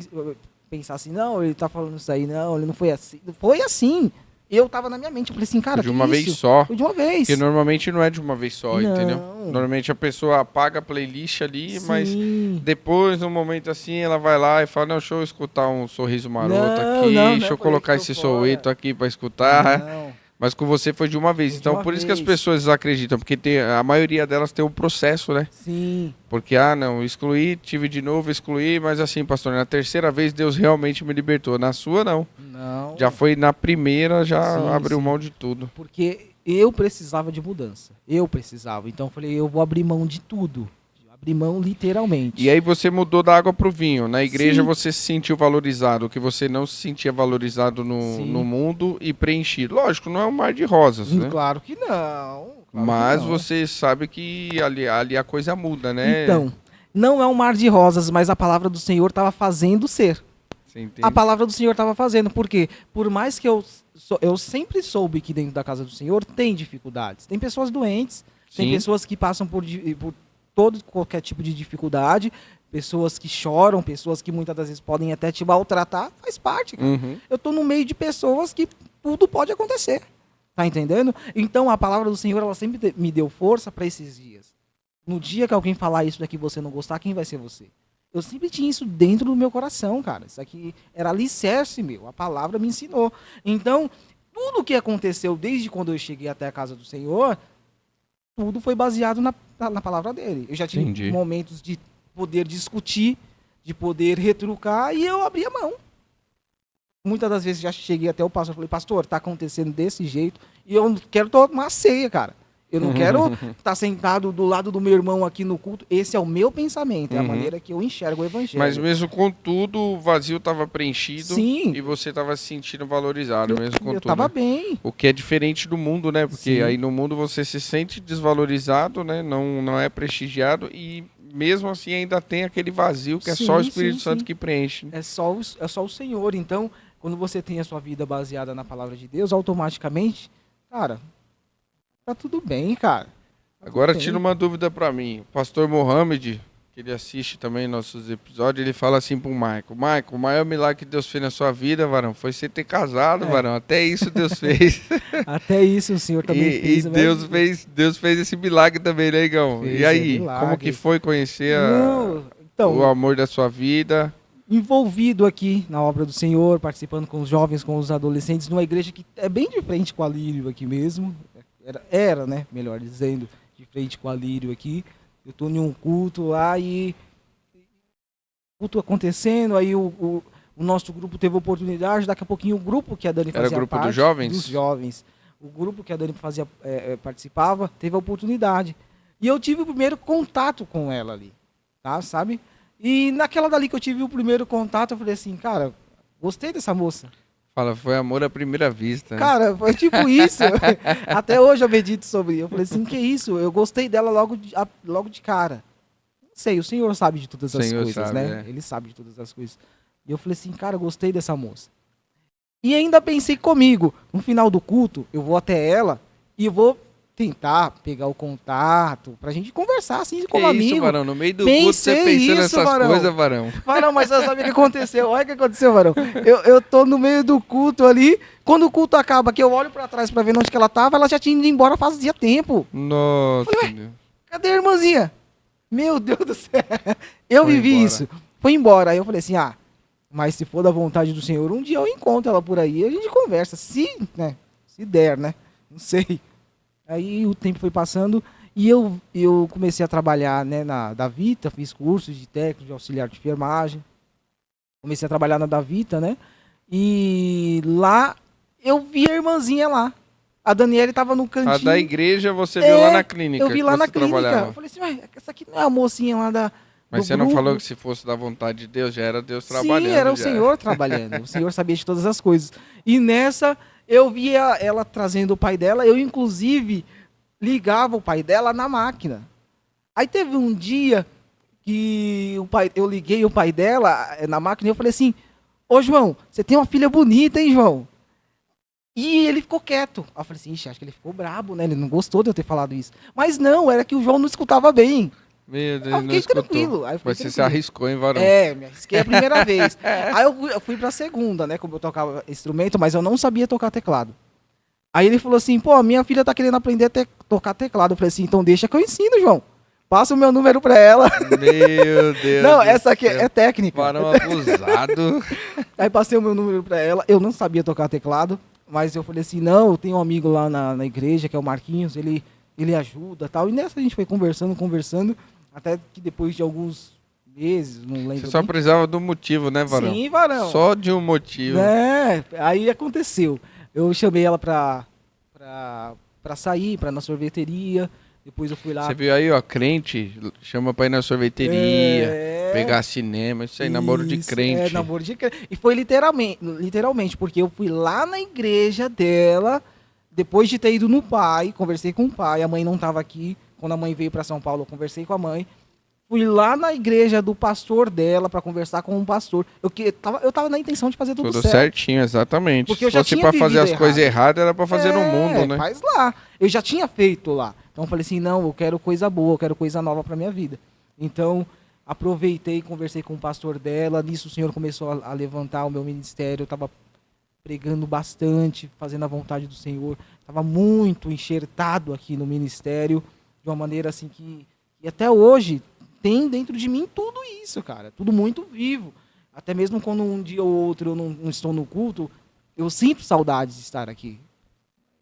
pensar assim, não, ele tá falando isso aí, não, ele não foi assim. Foi assim. Eu tava na minha mente, eu falei assim, cara, De uma vez só. Foi de uma vez. Porque normalmente não é de uma vez só, Não. entendeu? Normalmente a pessoa apaga a playlist ali, Sim. mas depois, num momento assim, ela vai lá e fala, não, deixa eu escutar um Sorriso Maroto aqui, deixa eu colocar esse Soweto aqui pra escutar. Não. Mas com você foi de uma vez. Foi de Então, uma por isso que as vez. pessoas acreditam, porque a maioria delas tem um processo, né? Sim. Porque, não, excluí, tive de novo, excluí, mas assim, pastor, na terceira vez Deus realmente me libertou. Na sua, não. Não. Já foi na primeira, já Sim, abriu sim. mão de tudo. Porque eu precisava de mudança. Eu precisava. Então eu falei, eu vou abrir mão de tudo. Abrir mão literalmente. E aí você mudou da água pro vinho. Na igreja Sim. você se sentiu valorizado, o que você não se sentia valorizado Sim. no mundo e preenchido. Lógico, não é um mar de rosas, né? Claro que não. Claro Mas que não. você sabe que ali a coisa muda, né? Então, não é um mar de rosas, mas a palavra do Senhor estava fazendo ser. Você entende? A palavra do Senhor estava fazendo. Por quê? Por mais que eu sempre soube que dentro da casa do Senhor tem dificuldades. Tem pessoas doentes, tem Sim. pessoas que passam por qualquer tipo de dificuldade, pessoas que choram, pessoas que muitas das vezes podem até te maltratar, faz parte, cara. Uhum. Eu tô no meio de pessoas que tudo pode acontecer. Tá entendendo? Então a palavra do Senhor, ela sempre me deu força para esses dias. No dia que alguém falar isso daqui e você não gostar, quem vai ser você? Eu sempre tinha isso dentro do meu coração, cara. Isso aqui era alicerce meu. A palavra me ensinou. Então, tudo que aconteceu desde quando eu cheguei até a casa do Senhor, tudo foi baseado na palavra dele. Eu já tive Entendi. momentos de poder discutir, de poder retrucar, e eu abria mão. Muitas das vezes já cheguei até o pastor e falei, pastor, tá acontecendo desse jeito, e eu quero tomar ceia, cara. Eu não quero estar sentado do lado do meu irmão aqui no culto. Esse é o meu pensamento, é a maneira que eu enxergo o evangelho. Mas mesmo com tudo, o vazio estava preenchido. Sim. E você estava se sentindo valorizado, mesmo com Eu tudo. tava né? bem. O que é diferente do mundo, né? Porque Sim. aí no mundo você se sente desvalorizado, né? Não é prestigiado e mesmo assim ainda tem aquele vazio que é Sim, só o Espírito sim, Santo sim. que preenche. né? É só o Senhor. Então, quando você tem a sua vida baseada na palavra de Deus, automaticamente, cara, tá tudo bem, cara. Tá tudo Agora bem. tira uma dúvida pra mim. O pastor Mohamed, que ele assiste também nossos episódios, ele fala assim pro Michael, o maior milagre que Deus fez na sua vida, varão, foi você ter casado, varão. Até isso Deus fez. Até isso o Senhor também fez. E Deus fez esse milagre também, né, Igão? E aí, como que foi conhecer o amor da sua vida? Envolvido aqui na obra do Senhor, participando com os jovens, com os adolescentes, numa igreja que é bem de frente com a Lírio aqui mesmo. Era, né, melhor dizendo, de frente com a Lírio aqui. Eu estou em um culto lá e culto acontecendo, aí o nosso grupo teve oportunidade, daqui a pouquinho o grupo que a Dani fazia parte... Era o grupo dos jovens? Dos jovens. O grupo que a Dani participava, teve a oportunidade. E eu tive o primeiro contato com ela ali, tá, sabe? E naquela dali que eu tive o primeiro contato, eu falei assim, cara, gostei dessa moça. Fala, foi amor à primeira vista. Né? Cara, foi tipo isso. Até hoje eu medito sobre isso. Eu falei assim, que isso? Eu gostei dela logo de cara. Não sei, o Senhor sabe de todas as coisas, sabe, né? Ele sabe de todas as coisas. E eu falei assim, cara, eu gostei dessa moça. E ainda pensei comigo, no final do culto, eu vou até ela e eu vou tentar pegar o contato pra gente conversar assim como amigo. Isso, varão, no meio do culto você pensando nessas coisas, varão. Varão, mas você sabe o que aconteceu? Olha o que aconteceu, varão. Eu tô no meio do culto ali, quando o culto acaba, que eu olho pra trás pra ver onde que ela tava, ela já tinha ido embora fazia tempo. Nossa. Falei, cadê a irmãzinha? Meu Deus do céu. Eu vivi isso. Foi embora. Aí eu falei assim, mas se for da vontade do Senhor, um dia eu encontro ela por aí, a gente conversa, se der, né? Não sei. Aí o tempo foi passando e eu comecei a trabalhar, né, na Davita, fiz cursos de técnico, de auxiliar de enfermagem. Comecei a trabalhar na Davita, né? E lá eu vi a irmãzinha lá. A Daniela estava no cantinho. A da igreja você viu lá na clínica. Eu vi lá na clínica. Trabalhava. Eu falei assim, mas essa aqui não é a mocinha lá da... Mas você não falou que se fosse da vontade de Deus, já era Deus trabalhando. Sim, era o Senhor trabalhando. O Senhor sabia de todas as coisas. E nessa, eu via ela trazendo o pai dela. Eu, inclusive, ligava o pai dela na máquina. Aí teve um dia que eu liguei o pai dela na máquina e eu falei assim, ô João, você tem uma filha bonita, hein, João? E ele ficou quieto. Aí eu falei assim, acho que ele ficou brabo, né? Ele não gostou de eu ter falado isso. Mas não, era que o João não escutava bem. Meu Deus, eu fiquei tranquilo. Aí você se arriscou, hein, varão? Me arrisquei a primeira vez. Aí eu fui pra segunda, né? Como eu tocava instrumento, mas eu não sabia tocar teclado. Aí ele falou assim, pô, minha filha tá querendo aprender a tocar teclado. Eu falei assim, então deixa que eu ensino, João. Passa o meu número pra ela. Meu Deus. Não, essa aqui é técnica. Varão abusado. Aí passei o meu número pra ela. Eu não sabia tocar teclado, mas eu falei assim, não, eu tenho um amigo lá na igreja, que é o Marquinhos, ele ajuda e tal. E nessa a gente foi conversando. Até que depois de alguns meses, não lembro. Você só precisava do motivo, né, varão? Sim, varão. Só de um motivo. Aí aconteceu. Eu chamei ela pra sair, pra ir na sorveteria. Depois eu fui lá. Você viu aí, ó, crente, chama pra ir na sorveteria, pegar cinema, isso aí, namoro de crente. Namoro de crente. E foi literalmente, porque eu fui lá na igreja dela, depois de ter ido no pai, conversei com o pai, a mãe não tava aqui. Quando a mãe veio para São Paulo, eu conversei com a mãe. Fui lá na igreja do pastor dela para conversar com o pastor. Eu tava na intenção de fazer tudo certo. Tudo certinho, exatamente. Porque eu já Se fosse para fazer as coisas erradas, era para fazer no mundo, né? Faz lá. Eu já tinha feito lá. Então eu falei assim, não, eu quero coisa boa, eu quero coisa nova para minha vida. Então, aproveitei, conversei com o pastor dela. Nisso o Senhor começou a levantar o meu ministério. Eu estava pregando bastante, fazendo a vontade do Senhor. Estava muito enxertado aqui no ministério. De uma maneira assim que até hoje tem dentro de mim tudo isso, cara. Tudo muito vivo. Até mesmo quando um dia ou outro eu não estou no culto, eu sinto saudade de estar aqui.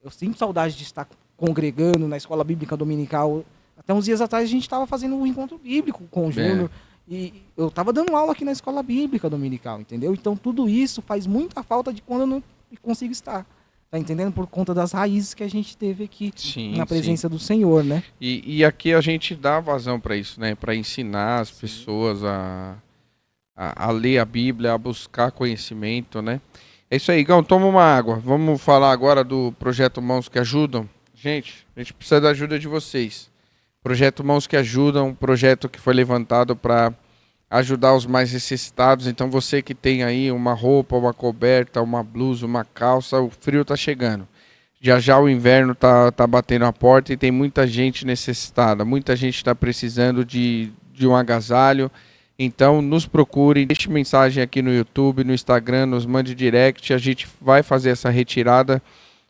Eu sinto saudade de estar congregando na escola bíblica dominical. Até uns dias atrás a gente estava fazendo um encontro bíblico com o Júnior. E eu estava dando aula aqui na escola bíblica dominical, entendeu? Então tudo isso faz muita falta de quando eu não consigo estar. Tá entendendo? Por conta das raízes que a gente teve aqui na presença do Senhor, né? E aqui a gente dá vazão para isso, né? Para ensinar as pessoas a ler a Bíblia, a buscar conhecimento, né? É isso aí, Igão, toma uma água. Vamos falar agora do Projeto Mãos que Ajudam. Gente, a gente precisa da ajuda de vocês. Projeto Mãos que Ajudam, um projeto que foi levantado para ajudar os mais necessitados. Então você que tem aí uma roupa, uma coberta, uma blusa, uma calça, o frio tá chegando. Já o inverno tá batendo a porta e tem muita gente necessitada. Muita gente está precisando de de um agasalho. Então, nos procure, deixe mensagem aqui no YouTube, no Instagram, nos mande direct. A gente vai fazer essa retirada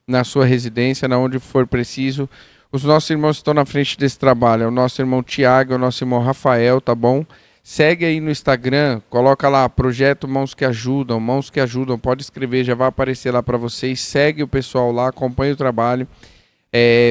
na sua residência, na onde for preciso. Os nossos irmãos estão na frente desse trabalho. É o nosso irmão Tiago, o nosso irmão Rafael, tá bom? Segue aí no Instagram, coloca lá, Projeto Mãos que Ajudam, pode escrever, já vai aparecer lá para vocês. Segue o pessoal lá, acompanha o trabalho.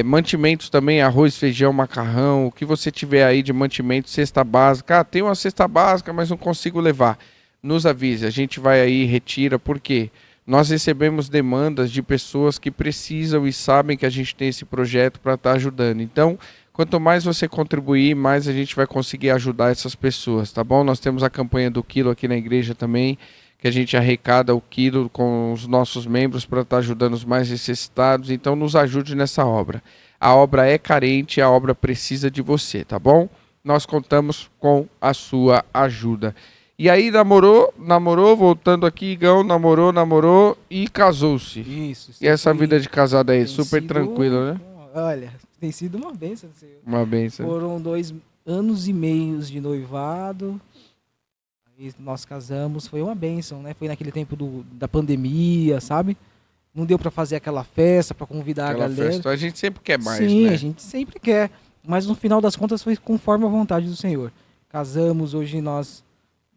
Mantimentos também, arroz, feijão, macarrão, o que você tiver aí de mantimento, cesta básica. Tem uma cesta básica, mas não consigo levar. Nos avise, a gente vai aí e retira, porque nós recebemos demandas de pessoas que precisam e sabem que a gente tem esse projeto para estar ajudando. Então, quanto mais você contribuir, mais a gente vai conseguir ajudar essas pessoas, tá bom? Nós temos a campanha do quilo aqui na igreja também, que a gente arrecada o quilo com os nossos membros para estar ajudando os mais necessitados. Então, nos ajude nessa obra. A obra é carente, a obra precisa de você, tá bom? Nós contamos com a sua ajuda. E aí, namorou, voltando aqui, Igão, namorou e casou-se. Isso. E essa vida de casado aí, super tranquila, né? Olha, tem sido uma bênção, Senhor. Uma bênção. Foram 2 anos e meio de noivado. E nós casamos, foi uma bênção, né? Foi naquele tempo da pandemia, sabe? Não deu para fazer aquela festa, para convidar a galera. Festa, a gente sempre quer mais, Sim, né? A gente sempre quer. Mas no final das contas foi conforme a vontade do Senhor. Casamos, hoje nós,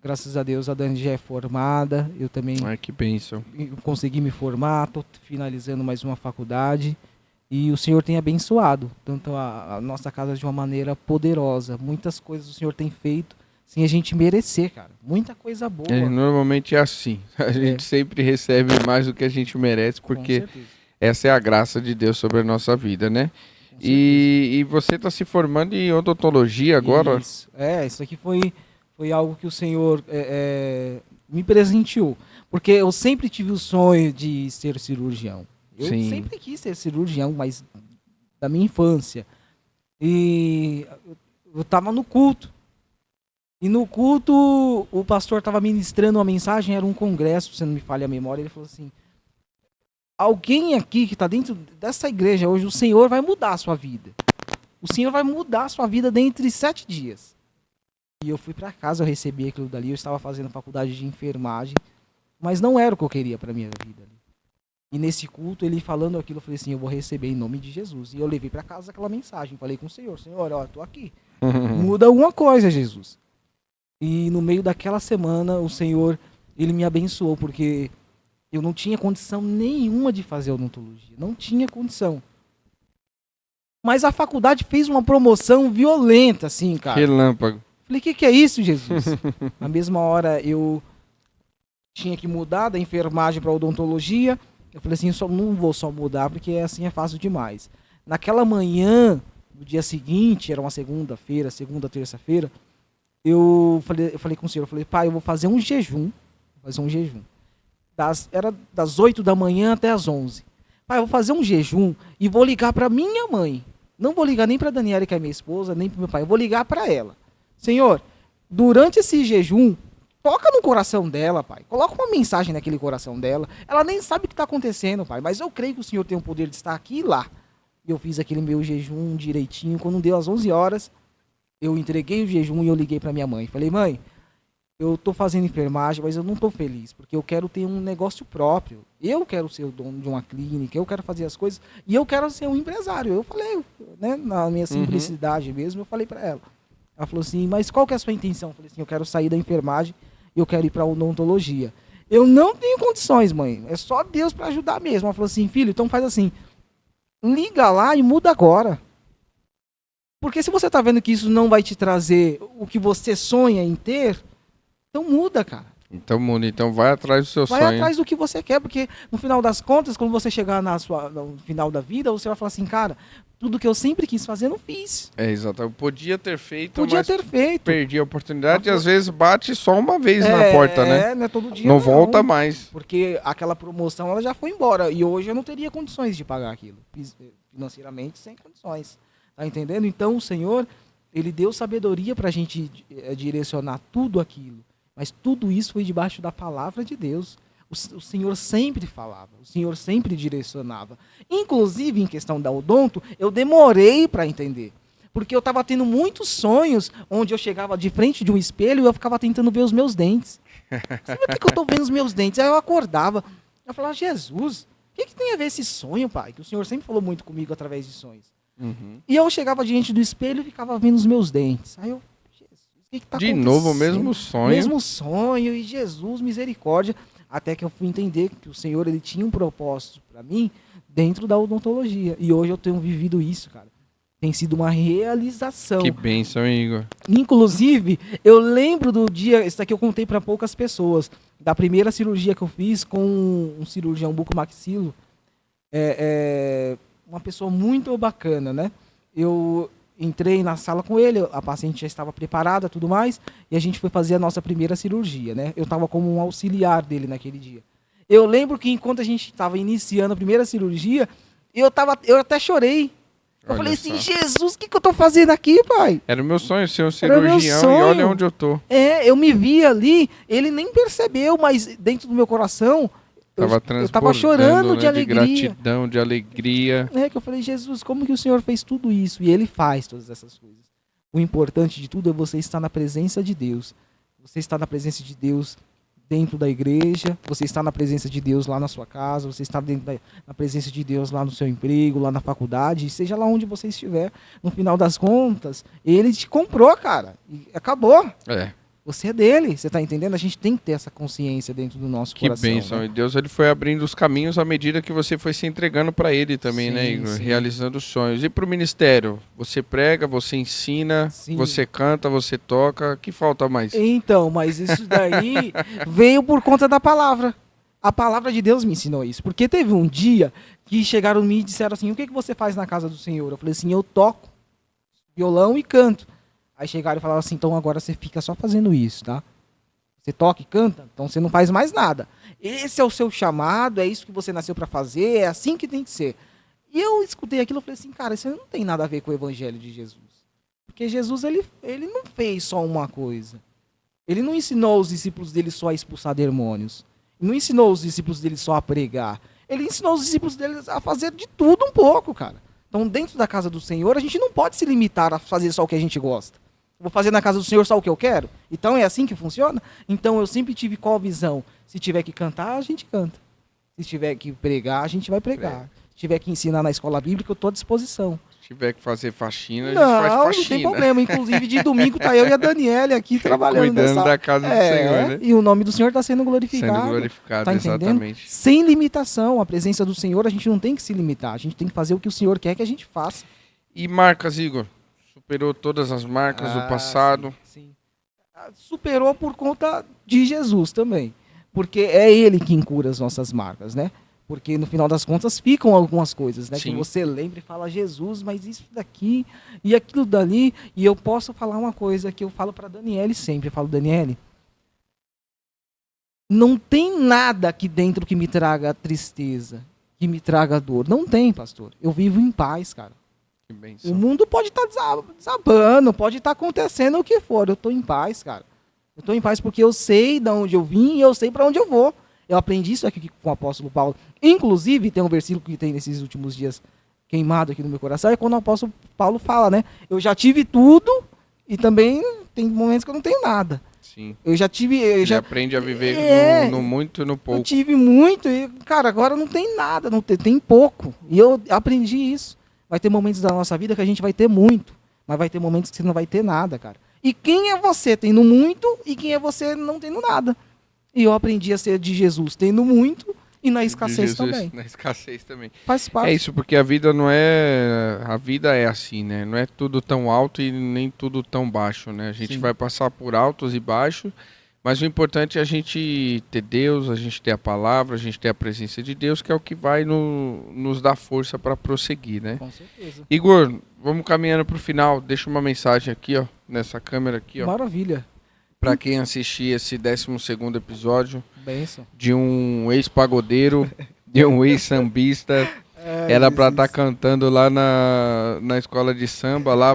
graças a Deus, a Dani já é formada. Eu também que bênção. Consegui me formar, estou finalizando mais uma faculdade. E o Senhor tem abençoado, tanto a nossa casa de uma maneira poderosa. Muitas coisas o Senhor tem feito sem a gente merecer, cara. Muita coisa boa. Normalmente é assim. A gente sempre recebe mais do que a gente merece, porque essa é a graça de Deus sobre a nossa vida, né? E você está se formando em odontologia agora? Isso. Isso aqui foi algo que o Senhor me presenteou. Porque eu sempre tive o sonho de ser cirurgião. Eu sempre quis ser cirurgião, mas da minha infância. E eu estava no culto. E no culto, o pastor estava ministrando uma mensagem, era um congresso, se não me falha a memória, ele falou assim, alguém aqui que está dentro dessa igreja hoje, o Senhor vai mudar a sua vida. O Senhor vai mudar a sua vida dentro de 7 dias. E eu fui para casa, eu recebi aquilo dali, eu estava fazendo faculdade de enfermagem, mas não era o que eu queria para minha vida. E nesse culto, ele falando aquilo, eu falei assim, eu vou receber em nome de Jesus. E eu levei para casa aquela mensagem, falei com o Senhor, ó, eu tô aqui. Muda alguma coisa, Jesus. E no meio daquela semana, o Senhor, ele me abençoou, porque eu não tinha condição nenhuma de fazer odontologia. Não tinha condição. Mas a faculdade fez uma promoção violenta, assim, cara. Relâmpago. Falei, o que é isso, Jesus? Na mesma hora, eu tinha que mudar da enfermagem para odontologia. Eu falei assim, eu não vou só mudar, porque assim é fácil demais. Naquela manhã, no dia seguinte, era uma segunda, terça-feira, eu falei com o Senhor, eu falei, pai, eu vou fazer um jejum. Era das 8 da manhã até as 11. Pai, eu vou fazer um jejum e vou ligar para minha mãe. Não vou ligar nem para Daniela, que é minha esposa, nem para meu pai. Eu vou ligar para ela. Senhor, durante esse jejum, toca no coração dela, pai. Coloca uma mensagem naquele coração dela. Ela nem sabe o que está acontecendo, pai. Mas eu creio que o Senhor tem o poder de estar aqui e lá. E eu fiz aquele meu jejum direitinho. Quando deu às 11 horas, eu entreguei o jejum e eu liguei para minha mãe. Falei, mãe, eu tô fazendo enfermagem, mas eu não tô feliz, porque eu quero ter um negócio próprio. Eu quero ser o dono de uma clínica, eu quero fazer as coisas, e eu quero ser um empresário. Eu falei, né, na minha simplicidade mesmo, eu falei para ela. Ela falou assim, mas qual que é a sua intenção? Eu falei assim, eu quero sair da enfermagem e eu quero ir para a odontologia. Eu não tenho condições, mãe, é só Deus para ajudar mesmo. Ela falou assim, filho, então faz assim, liga lá e muda agora. Porque se você tá vendo que isso não vai te trazer o que você sonha em ter, então muda, cara. Então muda, então vai atrás do seu sonho. Vai atrás do que você quer, porque no final das contas, quando você chegar no final da vida, você vai falar assim, cara, tudo que eu sempre quis fazer, eu não fiz. Exato. Eu podia ter feito, perdi a oportunidade e às vezes bate só uma vez na porta, né? Não é todo dia. Não volta mais. Porque aquela promoção, ela já foi embora. E hoje eu não teria condições de pagar aquilo. Financeiramente, sem condições. Tá entendendo? Então o Senhor, ele deu sabedoria pra gente direcionar tudo aquilo. Mas tudo isso foi debaixo da palavra de Deus. O Senhor sempre falava, o Senhor sempre direcionava. Inclusive, em questão da odonto, eu demorei para entender. Porque eu tava tendo muitos sonhos onde eu chegava de frente de um espelho e eu ficava tentando ver os meus dentes. Sabe por que eu tô vendo os meus dentes? Aí eu acordava. Eu falava, Jesus, o que tem a ver esse sonho, pai? Que o Senhor sempre falou muito comigo através de sonhos. E eu chegava diante do espelho e ficava vendo os meus dentes. Aí eu, Jesus, o que tá acontecendo? De novo, o mesmo sonho. Mesmo sonho, e Jesus, misericórdia. Até que eu fui entender que o Senhor, ele tinha um propósito para mim dentro da odontologia. E hoje eu tenho vivido isso, cara. Tem sido uma realização. Que bênção, Igor. Inclusive, eu lembro do dia, isso aqui eu contei para poucas pessoas, da primeira cirurgia que eu fiz com um cirurgião bucomaxilo. Uma pessoa muito bacana, né? Eu entrei na sala com ele, a paciente já estava preparada, tudo mais, e a gente foi fazer a nossa primeira cirurgia, né? Eu estava como um auxiliar dele naquele dia. Eu lembro que enquanto a gente estava iniciando a primeira cirurgia, eu até chorei. Eu falei assim, Jesus, o que eu tô fazendo aqui, pai? Era o meu sonho ser um cirurgião e olha onde eu tô. Eu me vi ali, ele nem percebeu, mas dentro do meu coração, eu tava chorando, né, de alegria. De gratidão, de alegria. Que eu falei, Jesus, como que o Senhor fez tudo isso? E ele faz todas essas coisas. O importante de tudo é você estar na presença de Deus. Você está na presença de Deus dentro da igreja, você está na presença de Deus lá na sua casa, você está na presença de Deus lá no seu emprego, lá na faculdade, seja lá onde você estiver. No final das contas, ele te comprou, cara, e acabou. Você é dele, você está entendendo? A gente tem que ter essa consciência dentro do nosso coração. Que bênção, né? E Deus, ele foi abrindo os caminhos à medida que você foi se entregando para ele também, sim, né, Igor? Sim. Realizando os sonhos. E para o ministério? Você prega, você ensina, sim, você canta, você toca, que falta mais? Então, mas isso daí veio por conta da palavra. A palavra de Deus me ensinou isso. Porque teve um dia que chegaram em mim e disseram assim, o que você faz na casa do Senhor? Eu falei assim, eu toco violão e canto. Aí chegaram e falaram assim, então agora você fica só fazendo isso, tá? Você toca e canta, então você não faz mais nada. Esse é o seu chamado, é isso que você nasceu para fazer, é assim que tem que ser. E eu escutei aquilo e falei assim, cara, isso não tem nada a ver com o evangelho de Jesus. Porque Jesus, ele não fez só uma coisa. Ele não ensinou os discípulos dele só a expulsar demônios. Ele não ensinou os discípulos dele só a pregar. Ele ensinou os discípulos dele a fazer de tudo um pouco, cara. Então, dentro da casa do Senhor, a gente não pode se limitar a fazer só o que a gente gosta. Vou fazer na casa do Senhor só o que eu quero? Então é assim que funciona? Então eu sempre tive qual visão? Se tiver que cantar, a gente canta. Se tiver que pregar, a gente vai pregar. Se tiver que ensinar na escola bíblica, eu estou à disposição. Se tiver que fazer faxina, a gente faz faxina. Não tem problema. Inclusive, de domingo tá eu e a Daniela aqui trabalhando. Cuidando da casa do Senhor, né? E o nome do Senhor está sendo glorificado. Sendo glorificado, tá exatamente. Sem limitação. A presença do Senhor, a gente não tem que se limitar. A gente tem que fazer o que o Senhor quer que a gente faça. E marcas, Igor? Superou todas as marcas do passado. Sim. Superou por conta de Jesus também. Porque é ele quem cura as nossas marcas, né? Porque no final das contas ficam algumas coisas, né? Sim. Que você lembra e fala, Jesus, mas isso daqui e aquilo dali. E eu posso falar uma coisa que eu falo para Daniele sempre. Eu falo, Daniele, não tem nada aqui dentro que me traga tristeza, que me traga dor. Não tem, pastor. Eu vivo em paz, cara. O mundo pode estar desabando, pode estar acontecendo o que for. Eu estou em paz, cara. Eu estou em paz porque eu sei de onde eu vim e eu sei para onde eu vou. Eu aprendi isso aqui com o apóstolo Paulo. Inclusive, tem um versículo que tem nesses últimos dias queimado aqui no meu coração, é quando o apóstolo Paulo fala, né? Eu já tive tudo e também tem momentos que eu não tenho nada. Sim. Eu já tive... Ele aprende a viver no muito e no pouco. Eu tive muito e, cara, agora não tem nada, tem pouco. E eu aprendi isso. Vai ter momentos da nossa vida que a gente vai ter muito, mas vai ter momentos que você não vai ter nada, cara. E quem é você tendo muito e quem é você não tendo nada? E eu aprendi a ser de Jesus tendo muito e na escassez também. Na escassez também. Faz parte. É isso, porque a vida não é... A vida é assim, né? Não é tudo tão alto e nem tudo tão baixo, né? A gente vai passar por altos e baixos, mas o importante é a gente ter Deus, a gente ter a palavra, a gente ter a presença de Deus, que é o que vai nos dar força para prosseguir, né? Com certeza. Igor, vamos caminhando para o final. Deixa uma mensagem aqui, ó, nessa câmera aqui, ó. Maravilha. Para quem assistir esse 12º episódio. Benção. De um ex-pagodeiro, de um ex-sambista. Era para estar cantando lá na escola de samba, lá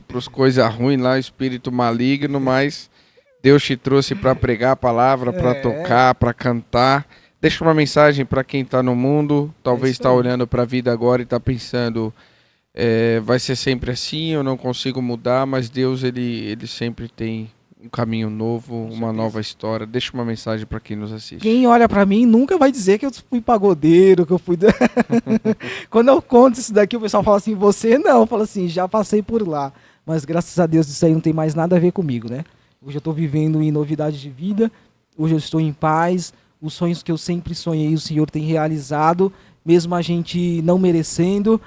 pros coisas ruins, lá, espírito maligno, mas... Deus te trouxe para pregar a palavra, para tocar, para cantar. Deixa uma mensagem para quem está no mundo, talvez está olhando para a vida agora e está pensando, vai ser sempre assim, eu não consigo mudar, mas Deus, ele sempre tem um caminho novo, uma nova história. Deixa uma mensagem para quem nos assiste. Quem olha pra mim nunca vai dizer que eu fui pagodeiro, que eu fui... Quando eu conto isso daqui, o pessoal fala assim, você não. Eu falo assim, já passei por lá. Mas graças a Deus isso aí não tem mais nada a ver comigo, né? Hoje eu tô vivendo em novidade de vida, hoje eu estou em paz, os sonhos que eu sempre sonhei o Senhor tem realizado, mesmo a gente não merecendo.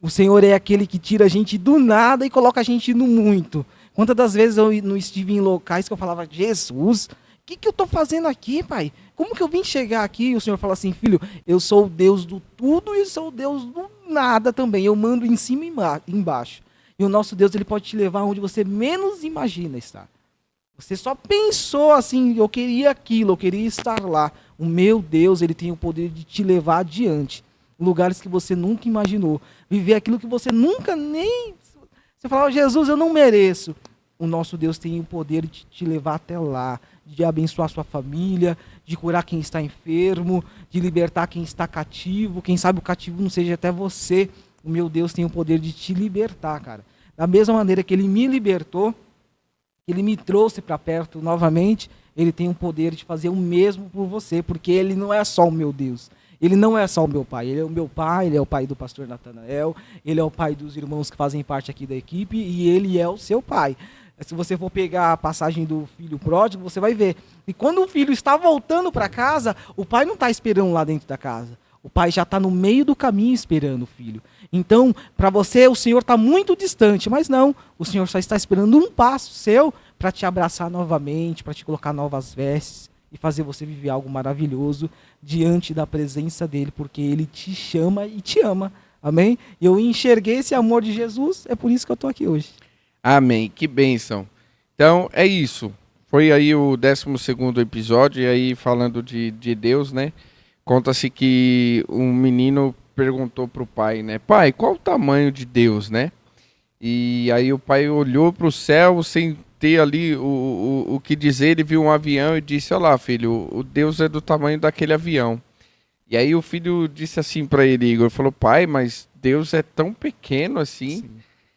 O Senhor é aquele que tira a gente do nada e coloca a gente no muito. Quantas das vezes eu não estive em locais que eu falava, Jesus, o que eu estou fazendo aqui, pai? Como que eu vim chegar aqui? E o Senhor fala assim, filho, eu sou o Deus do tudo e sou o Deus do nada também. Eu mando em cima e embaixo. E o nosso Deus, ele pode te levar onde você menos imagina estar. Você só pensou assim, eu queria aquilo, eu queria estar lá. O meu Deus, ele tem o poder de te levar adiante. Lugares que você nunca imaginou. Viver aquilo que você nunca nem... Você fala, oh, Jesus, eu não mereço. O nosso Deus tem o poder de te levar até lá, de abençoar sua família, de curar quem está enfermo, de libertar quem está cativo. Quem sabe o cativo não seja até você. O meu Deus tem o poder de te libertar, cara. Da mesma maneira que ele me libertou, ele me trouxe para perto novamente, ele tem o poder de fazer o mesmo por você, porque ele não é só o meu Deus. Ele não é só o meu pai, ele é o meu pai, ele é o pai do pastor Natanael, ele é o pai dos irmãos que fazem parte aqui da equipe e ele é o seu pai. Se você for pegar a passagem do filho pródigo, você vai ver. E quando o filho está voltando para casa, o pai não está esperando lá dentro da casa. O pai já está no meio do caminho esperando o filho. Então, para você, o Senhor está muito distante, mas não. O Senhor só está esperando um passo seu para te abraçar novamente, para te colocar novas vestes e fazer você viver algo maravilhoso diante da presença dele, porque ele te chama e te ama. Amém? E eu enxerguei esse amor de Jesus, é por isso que eu estou aqui hoje. Amém, que bênção. Então, é isso. Foi aí o 12º episódio, e aí falando de Deus, né? Conta-se que um menino perguntou pro pai, né? Pai, qual o tamanho de Deus, né? E aí o pai olhou pro céu sem ter ali o que dizer, ele viu um avião e disse, olha lá, filho, o Deus é do tamanho daquele avião. E aí o filho disse assim para ele, Igor, falou, pai, mas Deus é tão pequeno assim. Sim.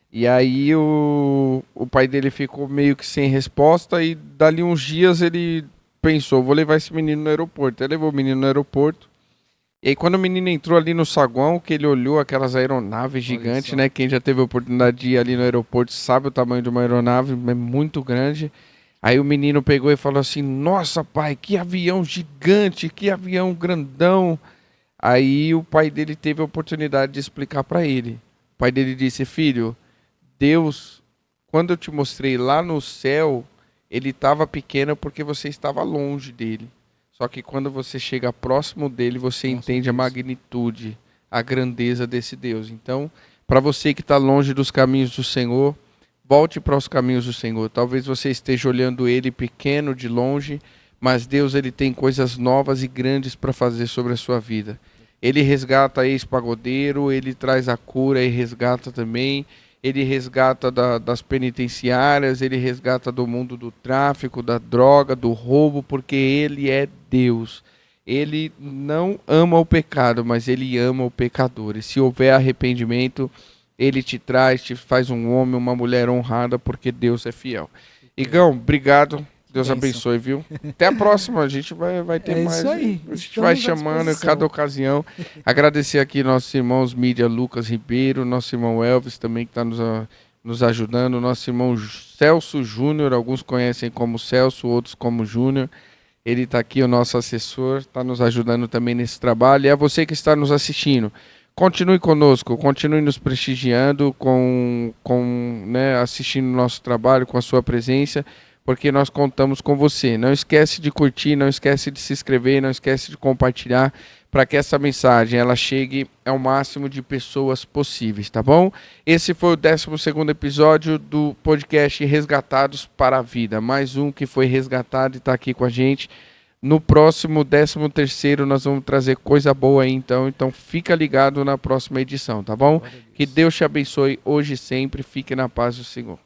E aí o pai dele ficou meio que sem resposta e dali uns dias ele pensou, vou levar esse menino no aeroporto. Ele levou o menino no aeroporto. E aí quando o menino entrou ali no saguão, que ele olhou aquelas aeronaves gigantes, né? Quem já teve a oportunidade de ir ali no aeroporto sabe o tamanho de uma aeronave, é muito grande. Aí o menino pegou e falou assim, nossa pai, que avião gigante, que avião grandão. Aí o pai dele teve a oportunidade de explicar para ele. O pai dele disse, filho, Deus, quando eu te mostrei lá no céu, ele estava pequeno porque você estava longe dele. Só que quando você chega próximo dele, você entende a magnitude, a grandeza desse Deus. Então, para você que está longe dos caminhos do Senhor, volte para os caminhos do Senhor. Talvez você esteja olhando ele pequeno de longe, mas Deus ele tem coisas novas e grandes para fazer sobre a sua vida. Ele resgata ex-pagodeiro, ele traz a cura e resgata também. Ele resgata das penitenciárias, ele resgata do mundo do tráfico, da droga, do roubo, porque ele é Deus. Ele não ama o pecado, mas ele ama o pecador. E se houver arrependimento, ele te traz, te faz um homem, uma mulher honrada, porque Deus é fiel. Igão, obrigado. Deus abençoe, viu? Até a próxima, a gente vai ter mais. Isso aí. A gente vai chamando em cada ocasião. Agradecer aqui nossos irmãos Mídia Lucas Ribeiro, nosso irmão Elvis também que está nos ajudando, nosso irmão Celso Júnior, alguns conhecem como Celso, outros como Júnior. Ele está aqui, o nosso assessor, está nos ajudando também nesse trabalho. E é você que está nos assistindo. Continue conosco, continue nos prestigiando, assistindo o nosso trabalho, com a sua presença, porque nós contamos com você. Não esquece de curtir, não esquece de se inscrever, não esquece de compartilhar, para que essa mensagem ela chegue ao máximo de pessoas possíveis, tá bom? Esse foi o 12º episódio do podcast Resgatados para a Vida. Mais um que foi resgatado e está aqui com a gente. No próximo 13º nós vamos trazer coisa boa aí, então fica ligado na próxima edição, tá bom? Que Deus te abençoe hoje e sempre. Fique na paz do Senhor.